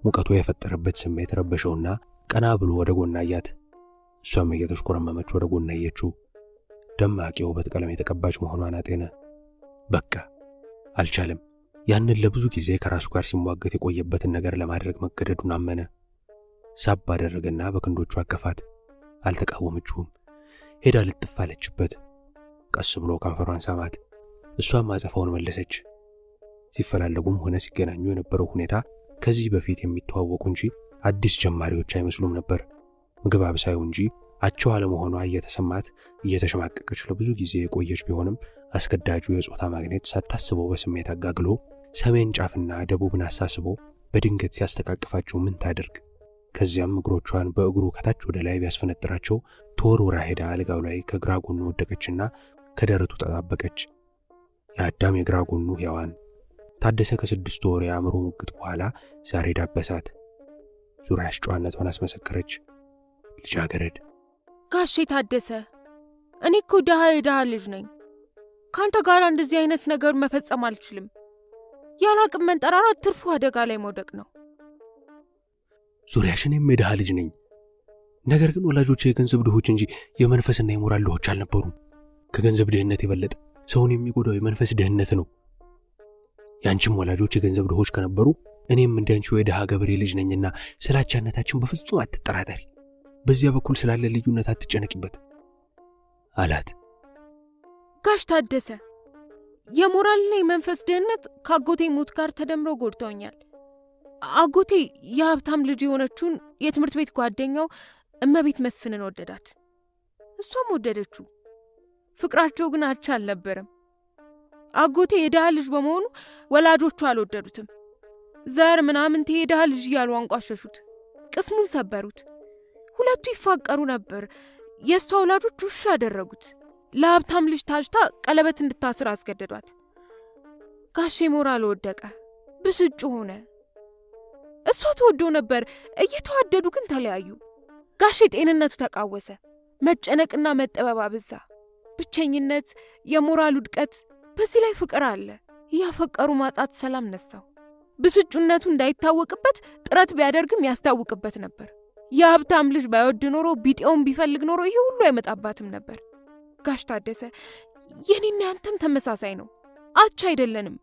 ሙቀቱ የፈጠረበት ስሜት ረበሸውና ቀና ብሎ ወደ ጎን አያት። እሷም እየተሽኮረመመች ወደ ጎን አየችው። ደማቅ የውበት ቀለም የተቀባች መሆኗን አጤነ። በቃ አልቻለም። ያንን ለብዙ ጊዜ ከራሱ ጋር ሲሟገት የቆየበትን ነገር ለማድረግ መገደዱን አመነ። ሳብ አደረገና በክንዶቹ አቀፋት። አልተቃወመችውም። ሄዳ ልጥፍ አለችበት። ቀስ ብሎ ከንፈሯን ሳማት። እሷም አጸፋውን መለሰች። ሲፈላለጉም ሆነ ሲገናኙ የነበረው ሁኔታ ከዚህ በፊት የሚተዋወቁ እንጂ አዲስ ጀማሪዎች አይመስሉም ነበር። ምግብ አብሳዩ እንጂ አቸው አለመሆኗ እየተሰማት እየተሸማቀቀች ለብዙ ጊዜ የቆየች ቢሆንም አስገዳጁ የጾታ ማግኘት ሳታስበው በስሜት አጋግሎ ሰሜን ጫፍና ደቡብን አሳስቦ በድንገት ሲያስተቃቅፋቸው ምን ታደርግ? ከዚያም እግሮቿን በእግሩ ከታች ወደ ላይ ቢያስፈነጥራቸው ተወርውራ ሄዳ አልጋው ላይ ከግራ ጎኑ ወደቀችና ከደረቱ ተጣበቀች። የአዳም የግራ ጎኑ ሔዋን ታደሰ ከ6 ወር የአእምሮ ሙግት በኋላ ዛሬ ዳበሳት። ዙሪያሽ ጨዋነቷን አስመሰከረች። ልጃገረድ ጋሼ ታደሰ፣ እኔ እኮ የድሃ ልጅ ነኝ። ካንተ ጋር እንደዚህ አይነት ነገር መፈጸም አልችልም። ያላቅም መንጠራራት ትርፉ አደጋ ላይ መውደቅ ነው። ዙሪያሽን የድሃ ልጅ ነኝ። ነገር ግን ወላጆቼ የገንዘብ ድሆች እንጂ የመንፈስና የሞራል ድሆች አልነበሩም። ከገንዘብ ድህነት የበለጠ ሰውን የሚጎዳው የመንፈስ ድህነት ነው። ያንቺም ወላጆች የገንዘብ ድሆች ከነበሩ እኔም እንዳንቺው የድሃ ገበሬ ልጅ ነኝና ስላቻነታችን በፍጹም አትጠራጠሪ። በዚያ በኩል ስላለ ልዩነት አትጨነቂበት አላት። ጋሽ ታደሰ፣ የሞራልና የመንፈስ ድህነት ከአጎቴ ሞት ጋር ተደምሮ ጎድቶኛል። አጎቴ የሀብታም ልጅ የሆነችውን የትምህርት ቤት ጓደኛው እመቤት መስፍንን ወደዳት። እሷም ወደደችው። ፍቅራቸው ግን አቻ አልነበረም። አጎቴ የድሃ ልጅ በመሆኑ ወላጆቹ አልወደዱትም። ዘር ምናምንቴ የድሃ ልጅ እያሉ አንቋሸሹት፣ ቅስሙን ሰበሩት። ሁለቱ ይፋቀሩ ነበር። የእሷ ወላጆች ውሻ አደረጉት። ለሀብታም ልጅ ታጭታ ቀለበት እንድታስር አስገደዷት። ጋሼ ሞራል ወደቀ፣ ብስጩ ሆነ። እሷ ተወደው ነበር። እየተዋደዱ ግን ተለያዩ። ጋሼ ጤንነቱ ተቃወሰ። መጨነቅና መጠበብ አበዛ። ብቸኝነት፣ የሞራል ውድቀት፣ በዚህ ላይ ፍቅር አለ። እያፈቀሩ ማጣት ሰላም ነሳው። ብስጩነቱ እንዳይታወቅበት ጥረት ቢያደርግም ያስታውቅበት ነበር። የሀብታም ልጅ ባይወድ ኖሮ ቢጤውን ቢፈልግ ኖሮ ይሄ ሁሉ አይመጣባትም ነበር። ጋሽ ታደሰ፣ የኔና ያንተም ተመሳሳይ ነው። አቻ አይደለንም።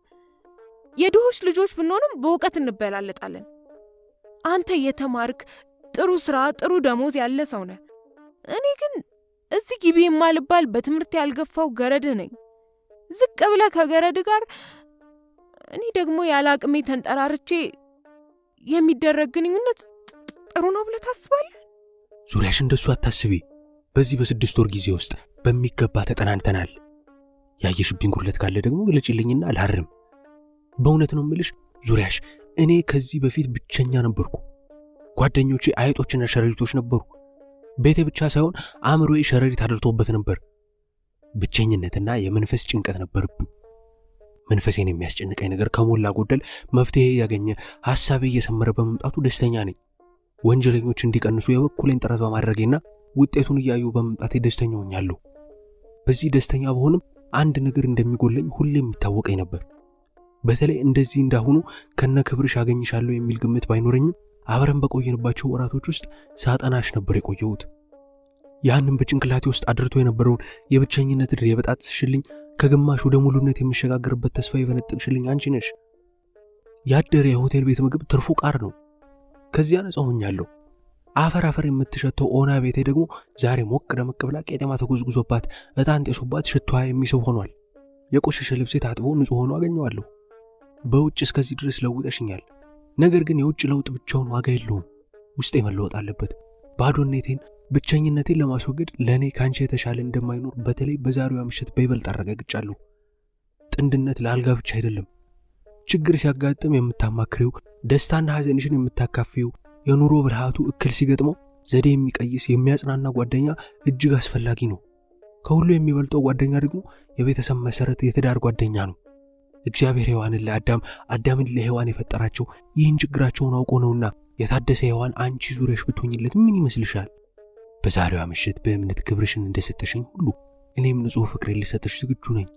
የድሆች ልጆች ብንሆንም በእውቀት እንበላለጣለን። አንተ የተማርክ ጥሩ ስራ፣ ጥሩ ደሞዝ ያለ ሰው ነህ። እኔ ግን እዚህ ግቢ የማልባል በትምህርት ያልገፋው ገረድ ነኝ። ዝቅ ብለህ ከገረድ ጋር፣ እኔ ደግሞ ያለ አቅሜ ተንጠራርቼ የሚደረግ ግንኙነት ጥሩ ነው ብለህ ታስባለህ? ዙሪያሽ እንደሱ አታስቢ። በዚህ በ6 ወር ጊዜ ውስጥ በሚገባ ተጠናንተናል። ያየሽብኝ ጉድለት ካለ ደግሞ ግለጪልኝና አልሐርም። በእውነት ነው የምልሽ ዙሪያሽ፣ እኔ ከዚህ በፊት ብቸኛ ነበርኩ። ጓደኞቼ አይጦችና ሸረሪቶች ነበሩ። ቤቴ ብቻ ሳይሆን አእምሮዬ ሸረሪት አድርቶበት ነበር። ብቸኝነትና የመንፈስ ጭንቀት ነበርብኝ። መንፈሴን የሚያስጨንቀኝ ነገር ከሞላ ጎደል መፍትሄ ያገኘ፣ ሐሳቤ እየሰመረ በመምጣቱ ደስተኛ ነኝ። ወንጀለኞች እንዲቀንሱ የበኩሌን ጥረት በማድረጌና ውጤቱን እያዩ በመምጣቴ ደስተኛ ሆኛለሁ። በዚህ ደስተኛ በሆንም አንድ ነገር እንደሚጎለኝ ሁሌም የሚታወቀኝ ነበር። በተለይ እንደዚህ እንዳሁኑ ከነ ክብርሽ አገኝሻለሁ የሚል ግምት ባይኖረኝም አብረን በቆየንባቸው ወራቶች ውስጥ ሳጠናሽ ነበር የቆየሁት። ያንን በጭንቅላቴ ውስጥ አድርቶ የነበረውን የብቸኝነት ድር የበጣጥስሽልኝ፣ ከግማሽ ወደ ሙሉነት የሚሸጋገርበት ተስፋ የፈነጠቅሽልኝ አንቺ ነሽ። ያደረ የሆቴል ቤት ምግብ ትርፉ ቃር ነው። ከዚያ ነፃ ሆኛለሁ። አፈር የምትሸተው ኦና ቤቴ ደግሞ ዛሬ ሞቅ ደመቅ ብላ ቄጤማ ተጎዝጉዞባት እጣን ጤሱባት ሽቷ የሚስብ ሆኗል። የቆሸሸ ልብሴ ታጥቦ ንጹህ ሆኖ አገኘዋለሁ። በውጭ እስከዚህ ድረስ ለውጠሽኛል። ነገር ግን የውጭ ለውጥ ብቻውን ዋጋ የለውም። ውስጤ መለወጥ አለበት። ባዶነቴን፣ ብቸኝነቴን ለማስወገድ ለእኔ ካንቺ የተሻለ እንደማይኖር በተለይ በዛሬዋ ምሽት በይበልጥ አረጋግጫለሁ። ጥንድነት ለአልጋ ብቻ አይደለም። ችግር ሲያጋጥም የምታማክሪው፣ ደስታና ሐዘንሽን የምታካፊው፣ የኑሮ ብልሃቱ እክል ሲገጥመው ዘዴ የሚቀይስ የሚያጽናና ጓደኛ እጅግ አስፈላጊ ነው። ከሁሉ የሚበልጠው ጓደኛ ደግሞ የቤተሰብ መሰረት፣ የትዳር ጓደኛ ነው። እግዚአብሔር ሔዋንን ለአዳም፣ አዳምን ለሔዋን የፈጠራቸው ይህን ችግራቸውን አውቆ ነውና የታደሰ ሔዋን አንቺ ዙሪያሽ ብትሆኝለት ምን ይመስልሻል? በዛሬዋ ምሽት በእምነት ክብርሽን እንደሰጠሽኝ ሁሉ እኔም ንጹሕ ፍቅሬን ልሰጥሽ ዝግጁ ነኝ።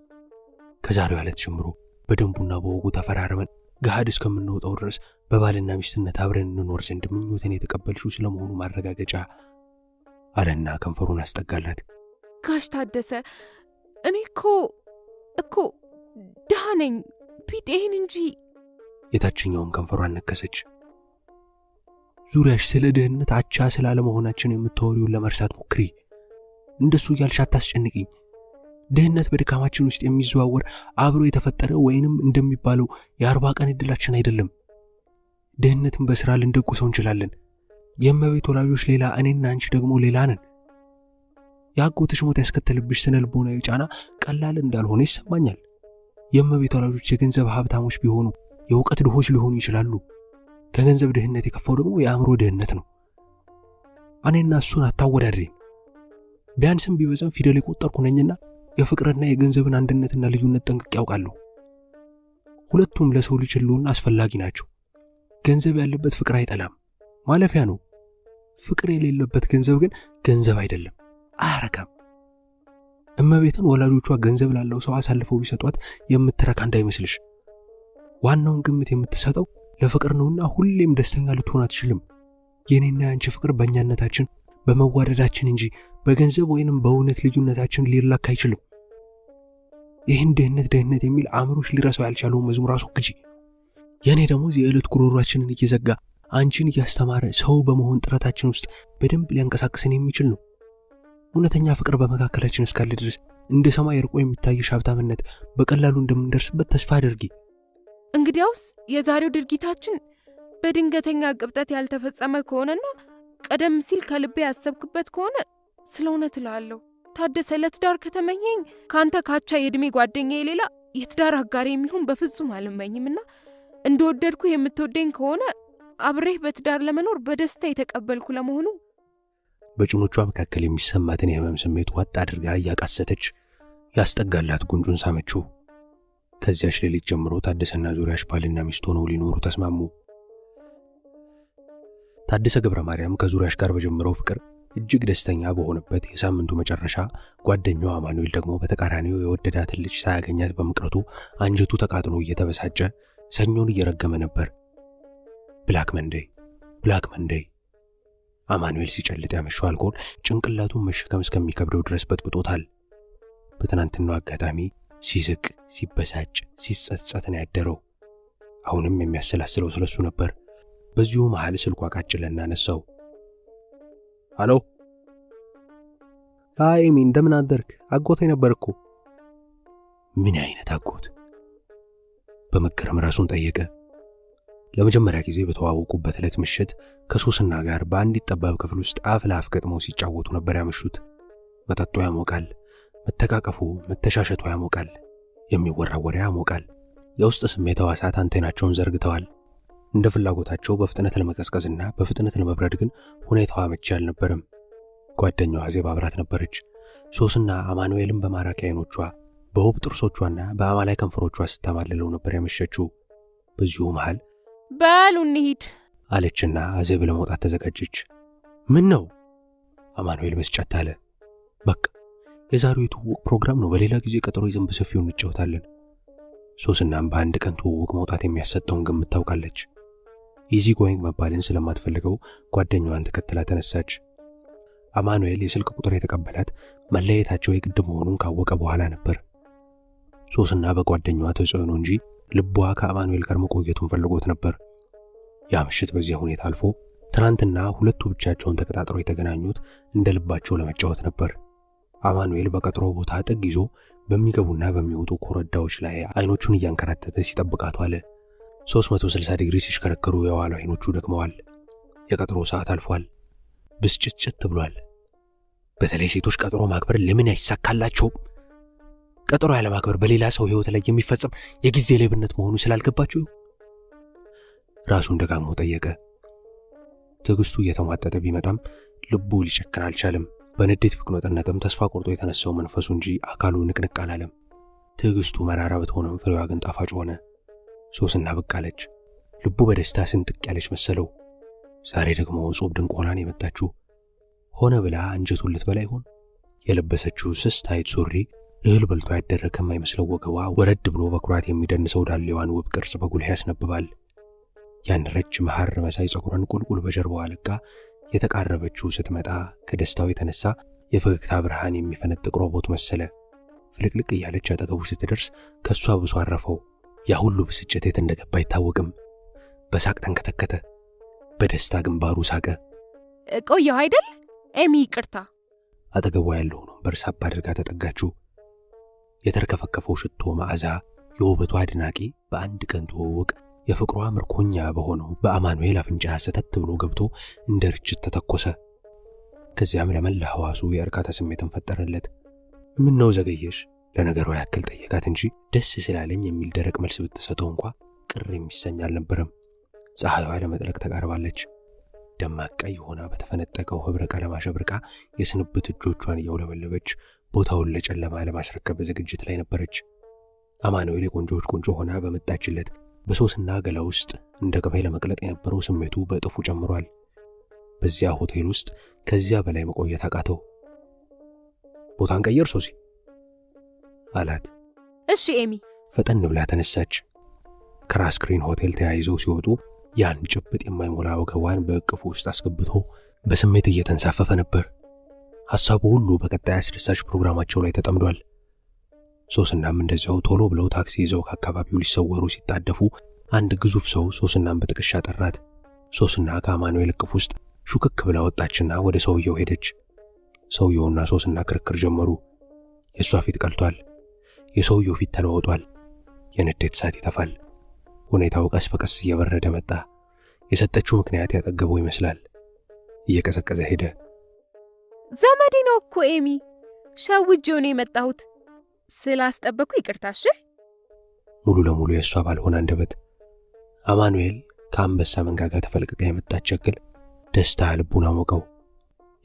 ከዛሬዋ ዕለት ጀምሮ በደንቡና በወጉ ተፈራርመን ገሃድ እስከምንወጣው ድረስ በባልና ሚስትነት አብረን እንኖር ዘንድ ምኞትን የተቀበልሽው ስለመሆኑ ማረጋገጫ አለና ከንፈሩን አስጠጋላት። ጋሽ ታደሰ እኔ እኮ ድሃ ነኝ ቢጤን እንጂ። የታችኛውን ከንፈሯን ነከሰች። ዙሪያሽ ስለ ድህነት አቻ ስላለመሆናችን የምታወሪውን ለመርሳት ሞክሪ። እንደሱ እያልሽ አታስጨንቅኝ። ድህነት በድካማችን ውስጥ የሚዘዋወር አብሮ የተፈጠረ ወይንም እንደሚባለው የ40 ቀን ዕድላችን አይደለም። ድህነትን በስራ ልንደቁሰው እንችላለን። የእመቤት ወላጆች ሌላ፣ እኔና አንቺ ደግሞ ሌላ ነን። የአጎትሽ ሞት ያስከተልብሽ ስነ ልቦናዊ ጫና ቀላል እንዳልሆነ ይሰማኛል። የእመቤት ወላጆች የገንዘብ ሀብታሞች ቢሆኑ የእውቀት ድሆች ሊሆኑ ይችላሉ። ከገንዘብ ድህነት የከፋው ደግሞ የአእምሮ ድህነት ነው። እኔና እሱን አታወዳድሪን። ቢያንስም ቢበዛም ፊደል የቆጠርኩ ነኝና የፍቅርና የገንዘብን አንድነትና ልዩነት ጠንቅቄ ያውቃለሁ። ሁለቱም ለሰው ልጅ ህልውና አስፈላጊ ናቸው። ገንዘብ ያለበት ፍቅር አይጠላም፣ ማለፊያ ነው። ፍቅር የሌለበት ገንዘብ ግን ገንዘብ አይደለም፣ አያረካም። እመቤትን ወላጆቿ ገንዘብ ላለው ሰው አሳልፈው ቢሰጧት የምትረካ እንዳይመስልሽ። ዋናውን ግምት የምትሰጠው ለፍቅር ነውና ሁሌም ደስተኛ ልትሆን አትችልም። የኔና ያንቺ ፍቅር በእኛነታችን በመዋደዳችን እንጂ በገንዘብ ወይንም በእውነት ልዩነታችን ሊላካ አይችልም። ይህን ድህነት የሚል አእምሮሽ ሊረሳው ያልቻለውን መዝሙር አስወግጂ። የኔ ደሞዝ የዕለት ጉሮሯችንን እየዘጋ አንቺን እያስተማረ ሰው በመሆን ጥረታችን ውስጥ በደንብ ሊያንቀሳቅሰን የሚችል ነው። እውነተኛ ፍቅር በመካከላችን እስካለ ድረስ እንደ ሰማይ ርቆ የሚታይሽ ሀብታምነት በቀላሉ እንደምንደርስበት ተስፋ አድርጊ። እንግዲያውስ የዛሬው ድርጊታችን በድንገተኛ ቅብጠት ያልተፈጸመ ከሆነና ቀደም ሲል ከልቤ ያሰብክበት ከሆነ ስለ እውነት እላለሁ ታደሰ፣ ለትዳር ከተመኘኝ ካንተ ካቻ የዕድሜ ጓደኛዬ ሌላ የትዳር አጋሪ የሚሆን በፍጹም አልመኝምና እንደወደድኩ የምትወደኝ ከሆነ አብሬህ በትዳር ለመኖር በደስታ የተቀበልኩ ለመሆኑ። በጭኖቿ መካከል የሚሰማትን የህመም ስሜት ዋጥ አድርጋ እያቃሰተች ያስጠጋላት ጉንጩን ሳመችው። ከዚያች ሌሊት ጀምሮ ታደሰና ዙሪያሽ ባልና ሚስት ሆነው ሊኖሩ ተስማሙ። ታደሰ ገብረ ማርያም ከዙሪያሽ ጋር በጀመረው ፍቅር እጅግ ደስተኛ በሆነበት የሳምንቱ መጨረሻ ጓደኛው አማኑኤል ደግሞ በተቃራኒው የወደዳትን ልጅ ሳያገኛት በመቅረቱ አንጀቱ ተቃጥሎ እየተበሳጨ ሰኞን እየረገመ ነበር። ብላክ መንደይ። አማኑኤል ሲጨልጥ ያመሸው አልኮል ጭንቅላቱን መሸከም እስከሚከብደው ድረስ በጥብጦታል። በትናንትናው አጋጣሚ ሲስቅ፣ ሲበሳጭ፣ ሲጸጸት ነው ያደረው። አሁንም የሚያሰላስለው ስለሱ ነበር። በዚሁ መሃል ስልኩ አቃጭለና አነሳው። አሎ ኤሚ፣ እንደምን አደርክ? አጎቴ ነበርኩ። ምን አይነት አጎት? በመገረም ራሱን ጠየቀ። ለመጀመሪያ ጊዜ በተዋወቁበት ዕለት ምሽት ከሶስና ጋር በአንዲት ጠባብ ክፍል ውስጥ አፍ ለአፍ ገጥመው ሲጫወቱ ነበር ያመሹት። መጠጡ ያሞቃል፣ መተቃቀፉ መተሻሸቱ ያሞቃል፣ የሚወራው ወሬ ያሞቃል። የውስጥ ስሜት ሕዋሳት አንቴናቸውን ዘርግተዋል። እንደ ፍላጎታቸው በፍጥነት ለመቀዝቀዝና በፍጥነት ለመብረድ ግን ሁኔታው አመቺ አልነበረም። ጓደኛዋ አዜብ አብራት ነበረች። ሶስና አማኑኤልን በማራኪ አይኖቿ፣ በውብ ጥርሶቿና በአማላይ ከንፈሮቿ ስታማልለው ነበር ያመሸችው። በዚሁ መሃል በሉ እንሂድ አለችና አዜብ ለመውጣት ተዘጋጀች። ምን ነው? አማኑኤል መስጨት አለ። በቃ የዛሬው የትውውቅ ፕሮግራም ነው፣ በሌላ ጊዜ ቀጠሮ ይዘን በሰፊው እንጫወታለን። ሶስናም በአንድ ቀን ትውውቅ መውጣት የሚያሰጠውን ግምት ታውቃለች። ኢዚ ጎይንግ መባልን ስለማትፈልገው ጓደኛዋን ተከትላ ተነሳች። አማኑኤል የስልክ ቁጥር የተቀበላት መለየታቸው የግድ መሆኑን ካወቀ በኋላ ነበር። ሶስና በጓደኛዋ ተጽዕኖ እንጂ ልቧ ከአማኑኤል ጋር መቆየቱን ፈልጎት ነበር። ያ ምሽት በዚያ ሁኔታ አልፎ ትናንትና ሁለቱ ብቻቸውን ተቀጣጥረው የተገናኙት እንደ ልባቸው ለመጫወት ነበር። አማኑኤል በቀጠሮ ቦታ ጥግ ይዞ በሚገቡና በሚወጡ ኮረዳዎች ላይ አይኖቹን እያንከራተተ ሲጠብቃት ዋለ። 360 ዲግሪ ሲሽከረከሩ የዋሉ አይኖቹ ደክመዋል። የቀጠሮ ሰዓት አልፏል። ብስጭት ብሏል። በተለይ ሴቶች ቀጠሮ ማክበር ለምን አይሳካላቸውም? ቀጠሮ ያለ ማክበር በሌላ ሰው ሕይወት ላይ የሚፈጸም የጊዜ ሌብነት መሆኑ ስላልገባቸው ራሱን ደጋግሞ ጠየቀ። ትዕግስቱ እየተሟጠጠ ቢመጣም ልቡ ሊጨክን አልቻለም። በንዴት ቢቅኖጥነትም ተስፋ ቆርጦ የተነሳው መንፈሱ እንጂ አካሉ ንቅንቅ አላለም። ትዕግስቱ መራራ ብትሆንም ፍሬዋ ግን ጣፋጭ ሆነ። ሶስና ብቅ አለች። ልቡ በደስታ ስንጥቅ ያለች መሰለው። ዛሬ ደግሞ ጾም ድንቆላን የመጣችው ሆነ ብላ አንጀቱን ልትበላ ይሆን? የለበሰችው ስስ ታይት ሱሪ እህል በልቶ ያደረ ከማይመስለው ወገቧ ወረድ ብሎ በኩራት የሚደንሰው ዳሌዋን ውብ ቅርጽ በጉልህ ያስነብባል። ያን ረጅም ሐር መሳይ ፀጉሯን ቁልቁል በጀርባዋ ለቃ የተቃረበችው ስትመጣ ከደስታው የተነሳ የፈገግታ ብርሃን የሚፈነጥቅ ሮቦት መሰለ። ፍልቅልቅ እያለች አጠገቡ ስትደርስ ከሷ ብሶ አረፈው። ያ ሁሉ ብስጭት የት እንደገባ አይታወቅም። በሳቅ ተንከተከተ። በደስታ ግንባሩ ሳቀ። ቆየሁ አይደል ኤሚ? ይቅርታ። አጠገቧ ያለውን ወንበር ሳብ አድርጋ ተጠጋችው። የተርከፈከፈው ሽቶ መዓዛ የውበቷ አድናቂ በአንድ ቀን ትውውቅ የፍቅሯ ምርኮኛ በሆነው በአማኑኤል አፍንጫ ሰተት ብሎ ገብቶ እንደ ርችት ተተኮሰ። ከዚያም ለመላ ሕዋሱ የእርካታ ስሜትን ፈጠረለት። ምን ነው ዘገየሽ? ለነገሯ ያክል ጠየቃት እንጂ ደስ ስላለኝ የሚል ደረቅ መልስ ብትሰጠው እንኳ ቅር የሚሰኝ አልነበረም። ፀሐይዋ ለመጥለቅ ተቃርባለች። ደማቅ ቀይ ሆና በተፈነጠቀው ህብረ ቀለም አሸብርቃ የስንብት እጆቿን እያውለበለበች ቦታውን ለጨለማ ለማስረከብ ዝግጅት ላይ ነበረች። አማኑኤል የቆንጆዎች ቁንጮ ሆና በመጣችለት በሶስና ገላ ውስጥ እንደ ቅቤ ለመቅለጥ የነበረው ስሜቱ በእጥፉ ጨምሯል። በዚያ ሆቴል ውስጥ ከዚያ በላይ መቆየት አቃተው። ቦታን ቀየር ሶሲ አላት። እሺ ኤሚ። ፈጠን ብላ ተነሳች። ከራስክሪን ሆቴል ተያይዘው ሲወጡ ያን ጭብጥ የማይሞላ ወገቧን በእቅፉ ውስጥ አስገብቶ በስሜት እየተንሳፈፈ ነበር። ሐሳቡ ሁሉ በቀጣይ አስደሳች ፕሮግራማቸው ላይ ተጠምዷል። ሶስናም እንደዚያው ቶሎ ብለው ታክሲ ይዘው ከአካባቢው ሊሰወሩ ሲጣደፉ አንድ ግዙፍ ሰው ሶስናን በጥቅሻ ጠራት። ሶስና ከአማኑኤል እቅፍ ውስጥ ሹክክ ብላ ወጣችና ወደ ሰውየው ሄደች። ሰውየውና ሶስና ክርክር ጀመሩ። የእሷ ፊት ቀልቷል። የሰውየው ፊት ተለውጧል። የንዴት እሳት ይተፋል። ሁኔታው ቀስ በቀስ እየበረደ መጣ። የሰጠችው ምክንያት ያጠገበው ይመስላል። እየቀዘቀዘ ሄደ። ዘመዴ ነው እኮ ኤሚ። ሸውጄው ነው የመጣሁት። ስላስጠበቅኩ ይቅርታሽ። ሙሉ ለሙሉ የእሷ ባልሆነ አንደበት አማኑኤል ከአንበሳ መንጋጋ ተፈልቅቃ የመጣች ያክል ደስታ ልቡን አሞቀው።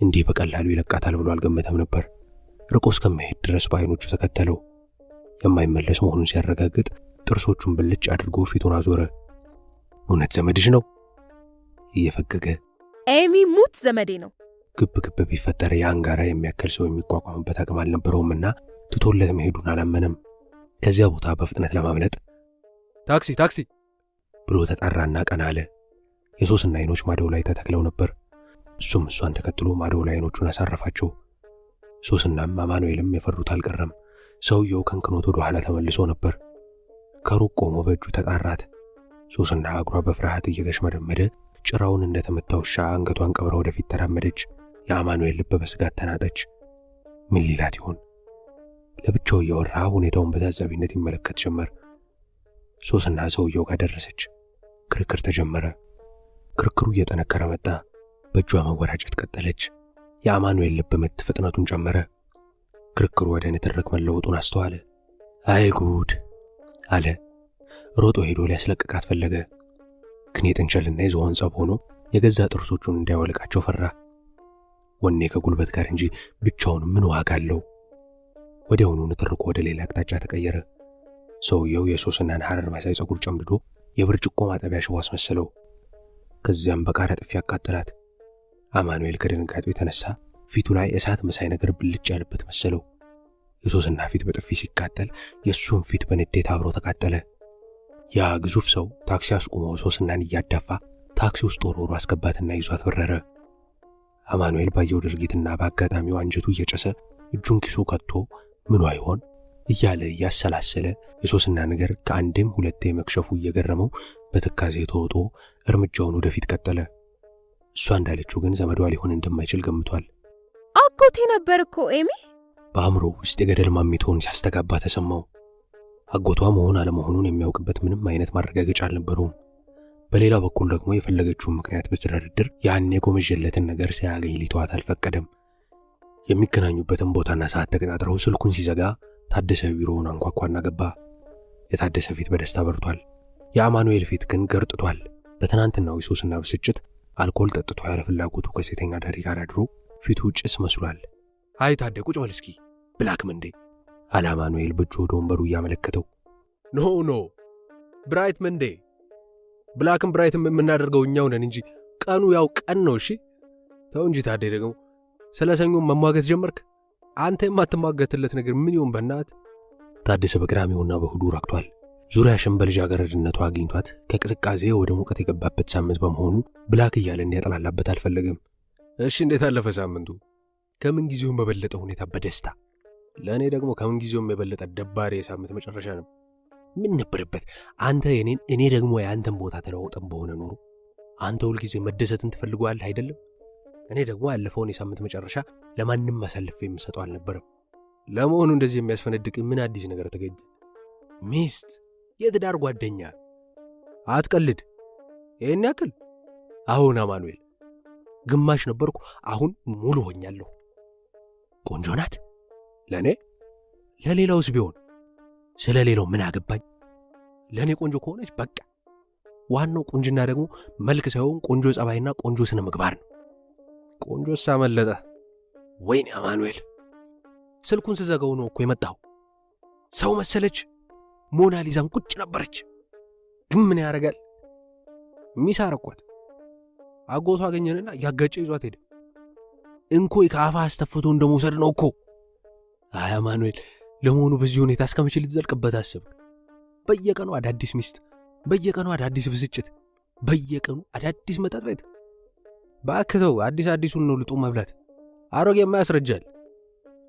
እንዲህ በቀላሉ ይለቃታል ብሎ አልገመተም ነበር። ርቆ እስከመሄድ ድረስ በዓይኖቹ ተከተለው። የማይመለስ መሆኑን ሲያረጋግጥ ጥርሶቹን ብልጭ አድርጎ ፊቱን አዞረ። እውነት ዘመድሽ ነው? እየፈገገ ኤሚ ሙት ዘመዴ ነው። ግብ ግብ ቢፈጠር የአንጋራ የሚያከል ሰው የሚቋቋምበት አቅም አልነበረውምና ትቶለት መሄዱን አላመነም። ከዚያ ቦታ በፍጥነት ለማምለጥ ታክሲ ታክሲ ብሎ ተጣራና ቀና አለ። የሶስና አይኖች ማደው ላይ ተተክለው ነበር። እሱም እሷን ተከትሎ ማደው ላይ አይኖቹን አሳረፋቸው። ሶስናም አማኑኤልም የፈሩት አልቀረም። ሰውየው ከንክኖት ወደ ኋላ ተመልሶ ነበር። ከሩቅ ቆሞ በእጁ ተጣራት። ሶስና እግሯ በፍርሃት እየተሽመደመደ ጭራውን እንደተመታ ውሻ አንገቷን ቀብራ ወደፊት ተራመደች። የአማኑኤል ልብ በስጋት ተናጠች። ምን ሊላት ይሆን? ለብቻው እያወራ ሁኔታውን በታዛቢነት ይመለከት ጀመር። ሶስና ሰውየው ጋር ደረሰች። ክርክር ተጀመረ። ክርክሩ እየጠነከረ መጣ። በእጇ መወራጨት ቀጠለች። የአማኑኤል ልብ ምት ፍጥነቱን ጨመረ። ክርክሩ ወደ ንትርክ መለወጡን አስተዋለ። አይ ጉድ አለ። ሮጦ ሄዶ ሊያስለቅቃት ፈለገ። ግን የጥንቸልና የዝሆን ጸብ ሆኖ የገዛ ጥርሶቹን እንዳይወልቃቸው ፈራ። ወኔ ከጉልበት ጋር እንጂ ብቻውን ምን ዋጋ አለው? ወዲያውኑ ንትርኩ ወደ ሌላ አቅጣጫ ተቀየረ። ሰውየው የሶስናን ሐረር መሳይ ፀጉር ጨምድዶ የብርጭቆ ማጠቢያ ሽቦ አስመሰለው። ከዚያም በቃራ ጥፊ ያቃጠላት። አማኑኤል ከድንጋጤው የተነሳ ፊቱ ላይ እሳት መሳይ ነገር ብልጭ ያለበት መሰለው። የሶስና ፊት በጥፊ ሲቃጠል የእሱን ፊት በንዴት አብሮ ተቃጠለ። ያ ግዙፍ ሰው ታክሲ አስቆሞ ሶስናን እያዳፋ ታክሲ ውስጥ ወርውሮ አስገባትና ይዟት በረረ። አማኑኤል ባየው ድርጊትና በአጋጣሚው አንጀቱ እየጨሰ እጁን ኪሱ ከቶ ምኑ አይሆን እያለ እያሰላሰለ የሶስና ነገር ከአንዴም ሁለቴ መክሸፉ እየገረመው በትካዜ ተወጦ እርምጃውን ወደፊት ቀጠለ። እሷ እንዳለችው ግን ዘመዷ ሊሆን እንደማይችል ገምቷል። አጎቴ ነበር እኮ ኤሚ። በአእምሮ ውስጥ የገደል ማሚቶን ሲያስተጋባ ተሰማው። አጎቷ መሆን አለመሆኑን የሚያውቅበት ምንም አይነት ማረጋገጫ አልነበረውም። በሌላ በኩል ደግሞ የፈለገችውን ምክንያት ብትደረድር ያን የጎመጀለትን ነገር ሲያገኝ ሊተዋት አልፈቀደም። የሚገናኙበትን ቦታና ሰዓት ተቀጣጥረው ስልኩን ሲዘጋ ታደሰ ቢሮውን አንኳኳና ገባ። የታደሰ ፊት በደስታ በርቷል። የአማኑኤል ፊት ግን ገርጥቷል። በትናንትናው ሶስና ብስጭት አልኮል ጠጥቶ ያለ ፍላጎቱ ከሴተኛ ዳሪ ጋር አድሮ ፊቱ ጭስ መስሏል። አይ ታደ ቁጭ በል እስኪ ብላክም እንዴ አለ አማኑኤል በእጁ ወደ ወንበሩ እያመለከተው። ኖ ብራይት መንዴ ብላክም ብራይትም የምናደርገው እኛው ነን እንጂ ቀኑ ያው ቀን ነው። እሺ ተው እንጂ ታዴ፣ ደግሞ ስለ ሰኞ መሟገት ጀመርክ። አንተ የማትሟገትለት ነገር ምን ይሆን በእናት? ታደሰ በቅዳሜውና በእሁዱ ረክቷል። ዙሪያ በልጃገረድነቷ አግኝቷት ከቅዝቃዜ ወደ ሙቀት የገባበት ሳምንት በመሆኑ ብላክ እያለ እንዲያጠላላበት አልፈለገም። እሺ እንዴት አለፈ ሳምንቱ? ከምን ጊዜውም በበለጠ ሁኔታ በደስታ። ለእኔ ደግሞ ከምን ጊዜውም የበለጠ ደባሪ የሳምንት መጨረሻ ነው። ምን ነበረበት አንተ የኔን እኔ ደግሞ የአንተን ቦታ ተለዋውጠን በሆነ ኖሮ። አንተ ሁልጊዜ መደሰትን ትፈልገዋለህ አይደለም? እኔ ደግሞ ያለፈውን የሳምንት መጨረሻ ለማንም አሳልፌ የምሰጠው አልነበረም። ለመሆኑ እንደዚህ የሚያስፈነድቅ ምን አዲስ ነገር ተገኘ? ሚስት፣ የትዳር ጓደኛ? አትቀልድ። ይህን ያክል? አሁን አማኑኤል፣ ግማሽ ነበርኩ፣ አሁን ሙሉ ሆኛለሁ። ቆንጆ ናት ለእኔ። ለሌላውስ ቢሆን ስለ ሌላው ምን አገባኝ? ለእኔ ቆንጆ ከሆነች በቃ። ዋናው ቁንጅና ደግሞ መልክ ሳይሆን ቆንጆ ጸባይና ቆንጆ ስነ ምግባር ነው። ቆንጆስ አመለጠ። ወይኔ አማኑኤል፣ ስልኩን ስዘጋው ነው እኮ የመጣው። ሰው መሰለች። ሞናሊዛን ቁጭ ነበረች። ግን ምን ያደርጋል፣ ሚስ አረኳት። አጎቷ አገኘንና ያጋጨ ይዟት ሄደ። እንኮይ ከአፋ አስተፍቶ እንደመውሰድ ነው እኮ። አይ አማኑኤል፣ ለመሆኑ በዚህ ሁኔታ እስከመቼ ልትዘልቅበት አስብ? በየቀኑ አዳዲስ ሚስት፣ በየቀኑ አዳዲስ ብስጭት፣ በየቀኑ አዳዲስ መጠጥ ቤት። ባክተው አዲሱን ነው ልጦ መብላት። አሮጌማ ያስረጃል።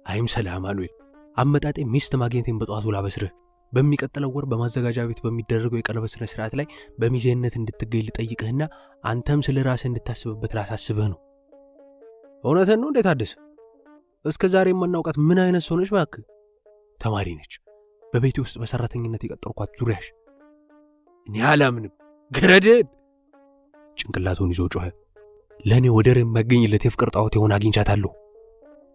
አይምሰልህ አማኑኤል፣ አመጣጤ ሚስት ማግኘቴን በጠዋቱ ላበስርህ። በሚቀጥለው ወር በማዘጋጃ ቤት በሚደረገው የቀለበት ስነ ስርዓት ላይ በሚዜነት እንድትገኝ ልጠይቅህና አንተም ስለ ራስህ እንድታስብበት ላሳስብህ ነው። እውነትን ነው እንዴት አደሰ? እስከ ዛሬ የማናውቃት ምን አይነት ሰው ነች? እባክህ ተማሪ ነች። በቤቴ ውስጥ በሰራተኝነት የቀጠርኳት ዙሪያሽ። እኔ አላምንም። ገረድን ጭንቅላቱን ይዞ ጮኸ። ለእኔ ወደር የማገኝለት የፍቅር ጣዖት የሆነ አግኝቻታለሁ።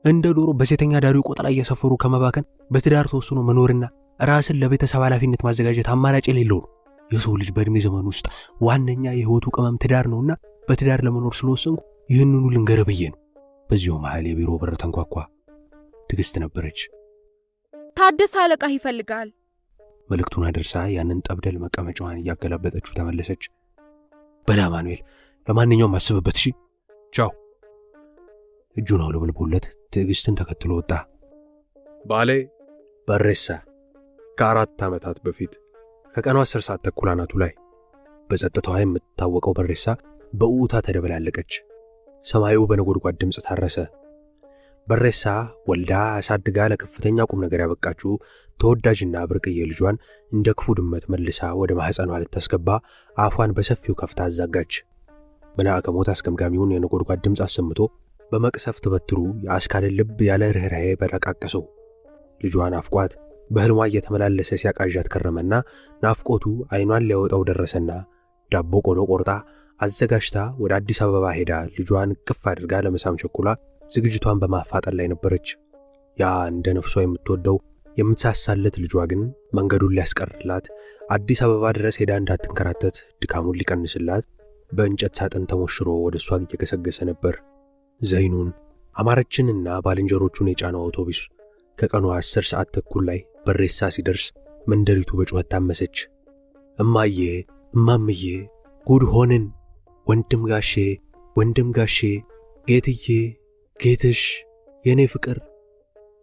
እንደ ዶሮ በሴተኛ ዳሪው ቆጥ ላይ እየሰፈሩ ከመባከን በትዳር ተወስኖ መኖርና ራስን ለቤተሰብ ኃላፊነት ማዘጋጀት አማራጭ የሌለው ነው። የሰው ልጅ በእድሜ ዘመን ውስጥ ዋነኛ የህይወቱ ቅመም ትዳር ነውና በትዳር ለመኖር ስለወሰንኩ ይህንኑ ልንገርህ ብዬ ነው። በዚሁ መሃል የቢሮ በር ተንኳኳ። ትዕግስት ነበረች። ታደሰ አለቃህ ይፈልጋል። መልእክቱን አደርሳ ያንን ጠብደል መቀመጫዋን እያገላበጠችው ተመለሰች። በላ አማኑኤል፣ ለማንኛውም አስብበት። እሺ ቻው። እጁን አውለብልቦለት ትዕግስትን ተከትሎ ወጣ። ባሌ በሬሳ ከ4 ዓመታት በፊት ከቀኑ 10 ሰዓት ተኩል አናቱ ላይ በጸጥታዋ የምትታወቀው በሬሳ በኡታ ተደበላለቀች። ሰማዩ በነጎድጓድ ድምፅ ታረሰ። በሬሳ ወልዳ አሳድጋ ለከፍተኛ ቁም ነገር ያበቃችው ተወዳጅና ብርቅዬ ልጇን እንደ ክፉ ድመት መልሳ ወደ ማህፀኗ ልታስገባ አፏን በሰፊው ከፍታ አዛጋች። መልአከ ሞት አስገምጋሚውን የነጎድጓድ ድምፅ አሰምቶ በመቅሰፍት በትሩ የአስካልን ልብ ያለ ርኅራኄ በረቃቀሰው። ልጇን አፍቋት በህልሟ እየተመላለሰ ሲያቃዣት ከረመና ናፍቆቱ አይኗን ሊያወጣው ደረሰና ዳቦ ቆሎ ቆርጣ አዘጋጅታ ወደ አዲስ አበባ ሄዳ ልጇን ቅፍ አድርጋ ለመሳም ቸኩላ ዝግጅቷን በማፋጠን ላይ ነበረች። ያ እንደ ነፍሷ የምትወደው የምትሳሳለት ልጇ ግን መንገዱን ሊያስቀርላት አዲስ አበባ ድረስ ሄዳ እንዳትንከራተት ድካሙን ሊቀንስላት በእንጨት ሳጥን ተሞሽሮ ወደ እሷ እየገሰገሰ ነበር። ዘይኑን አማረችንና ባልንጀሮቹን የጫነው አውቶቡስ ከቀኑ 10 ሰዓት ተኩል ላይ በሬሳ ሲደርስ መንደሪቱ በጩኸት ታመሰች። እማዬ፣ እማምዬ፣ ጉድ ሆንን! ወንድም ጋሼ፣ ጌትዬ፣ ጌትሽ፣ የኔ ፍቅር።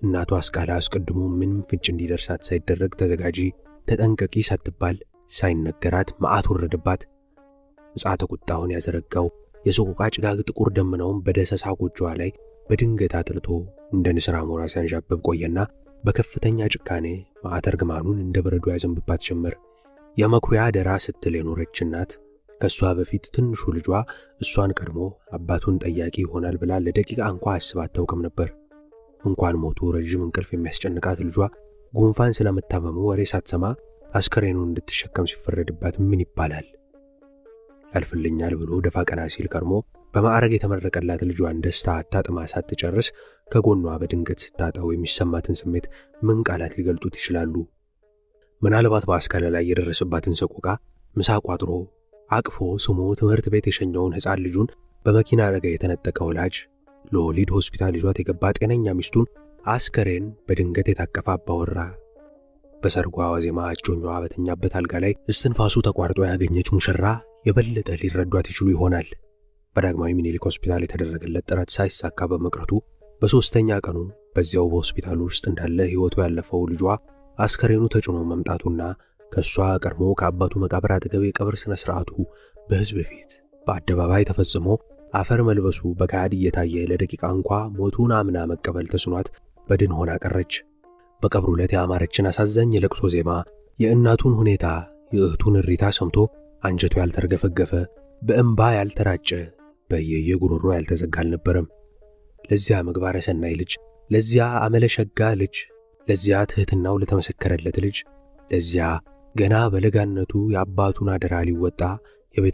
እናቷ አስካላ አስቀድሞ ምንም ፍንጭ እንዲደርሳት ሳይደረግ ተዘጋጂ፣ ተጠንቀቂ ሳትባል ሳይነገራት መዓት ወረደባት። ምጽአተ ቁጣውን ያዘረጋው የሰቆቃ ጭጋግ ጥቁር ደመናውን በደሰሳ ጎጆዋ ላይ በድንገት አጥልቶ እንደ ንስር አሞራ ሲያንዣብብ ቆየና በከፍተኛ ጭካኔ መዓት እርግማኑን እንደ በረዶ ያዘንብባት ጀመር። የመኩሪያ አደራ ስትል የኖረች እናት ከሷ በፊት ትንሹ ልጇ እሷን ቀድሞ አባቱን ጠያቂ ይሆናል ብላ ለደቂቃ እንኳ አስባ አታውቅም ነበር። እንኳን ሞቱ ረጅም እንቅልፍ የሚያስጨንቃት ልጇ ጉንፋን ስለመታመሙ ወሬ ሳትሰማ አስከሬኑን እንድትሸከም ሲፈረድባት ምን ይባላል? ያልፍልኛል ብሎ ደፋ ቀና ሲል ከርሞ በማዕረግ የተመረቀላት ልጇን ደስታ አጣጥማ ሳትጨርስ ከጎኗ በድንገት ስታጣው የሚሰማትን ስሜት ምን ቃላት ሊገልጡት ይችላሉ? ምናልባት በአስካለ ላይ የደረሰባትን ሰቆቃ ምሳ ቋጥሮ አቅፎ ስሞ ትምህርት ቤት የሸኘውን ሕፃን ልጁን በመኪና አደጋ የተነጠቀ ወላጅ ለወሊድ ሆስፒታል ይዟት የገባ ጤነኛ ሚስቱን አስከሬን በድንገት የታቀፈ አባወራ፣ በሰርጓ ዋዜማ እጮኛዋ በተኛበት አልጋ ላይ እስትንፋሱ ተቋርጦ ያገኘች ሙሽራ የበለጠ ሊረዷት ይችሉ ይሆናል። በዳግማዊ ምኒልክ ሆስፒታል የተደረገለት ጥረት ሳይሳካ በመቅረቱ በሶስተኛ ቀኑ በዚያው በሆስፒታሉ ውስጥ እንዳለ ሕይወቱ ያለፈው ልጇ አስከሬኑ ተጭኖ መምጣቱና ከሷ ቀድሞ ከአባቱ መቃብር አጠገብ የቀብር ስነ ስርዓቱ በሕዝብ ፊት በአደባባይ ተፈጽሞ አፈር መልበሱ በጋድ እየታየ ለደቂቃ እንኳ ሞቱን አምና መቀበል ተስኗት በድን ሆና ቀረች። በቀብሩ ዕለት የአማረችን አሳዛኝ የለቅሶ ዜማ የእናቱን ሁኔታ፣ የእህቱን እሪታ ሰምቶ አንጀቱ ያልተርገፈገፈ በእንባ ያልተራጨ በየጉሮሮ ያልተዘጋ አልነበረም። ለዚያ ምግባረ ሰናይ ልጅ፣ ለዚያ አመለሸጋ ልጅ፣ ለዚያ ትህትናው ለተመሰከረለት ልጅ፣ ለዚያ ገና በለጋነቱ የአባቱን አደራ ሊወጣ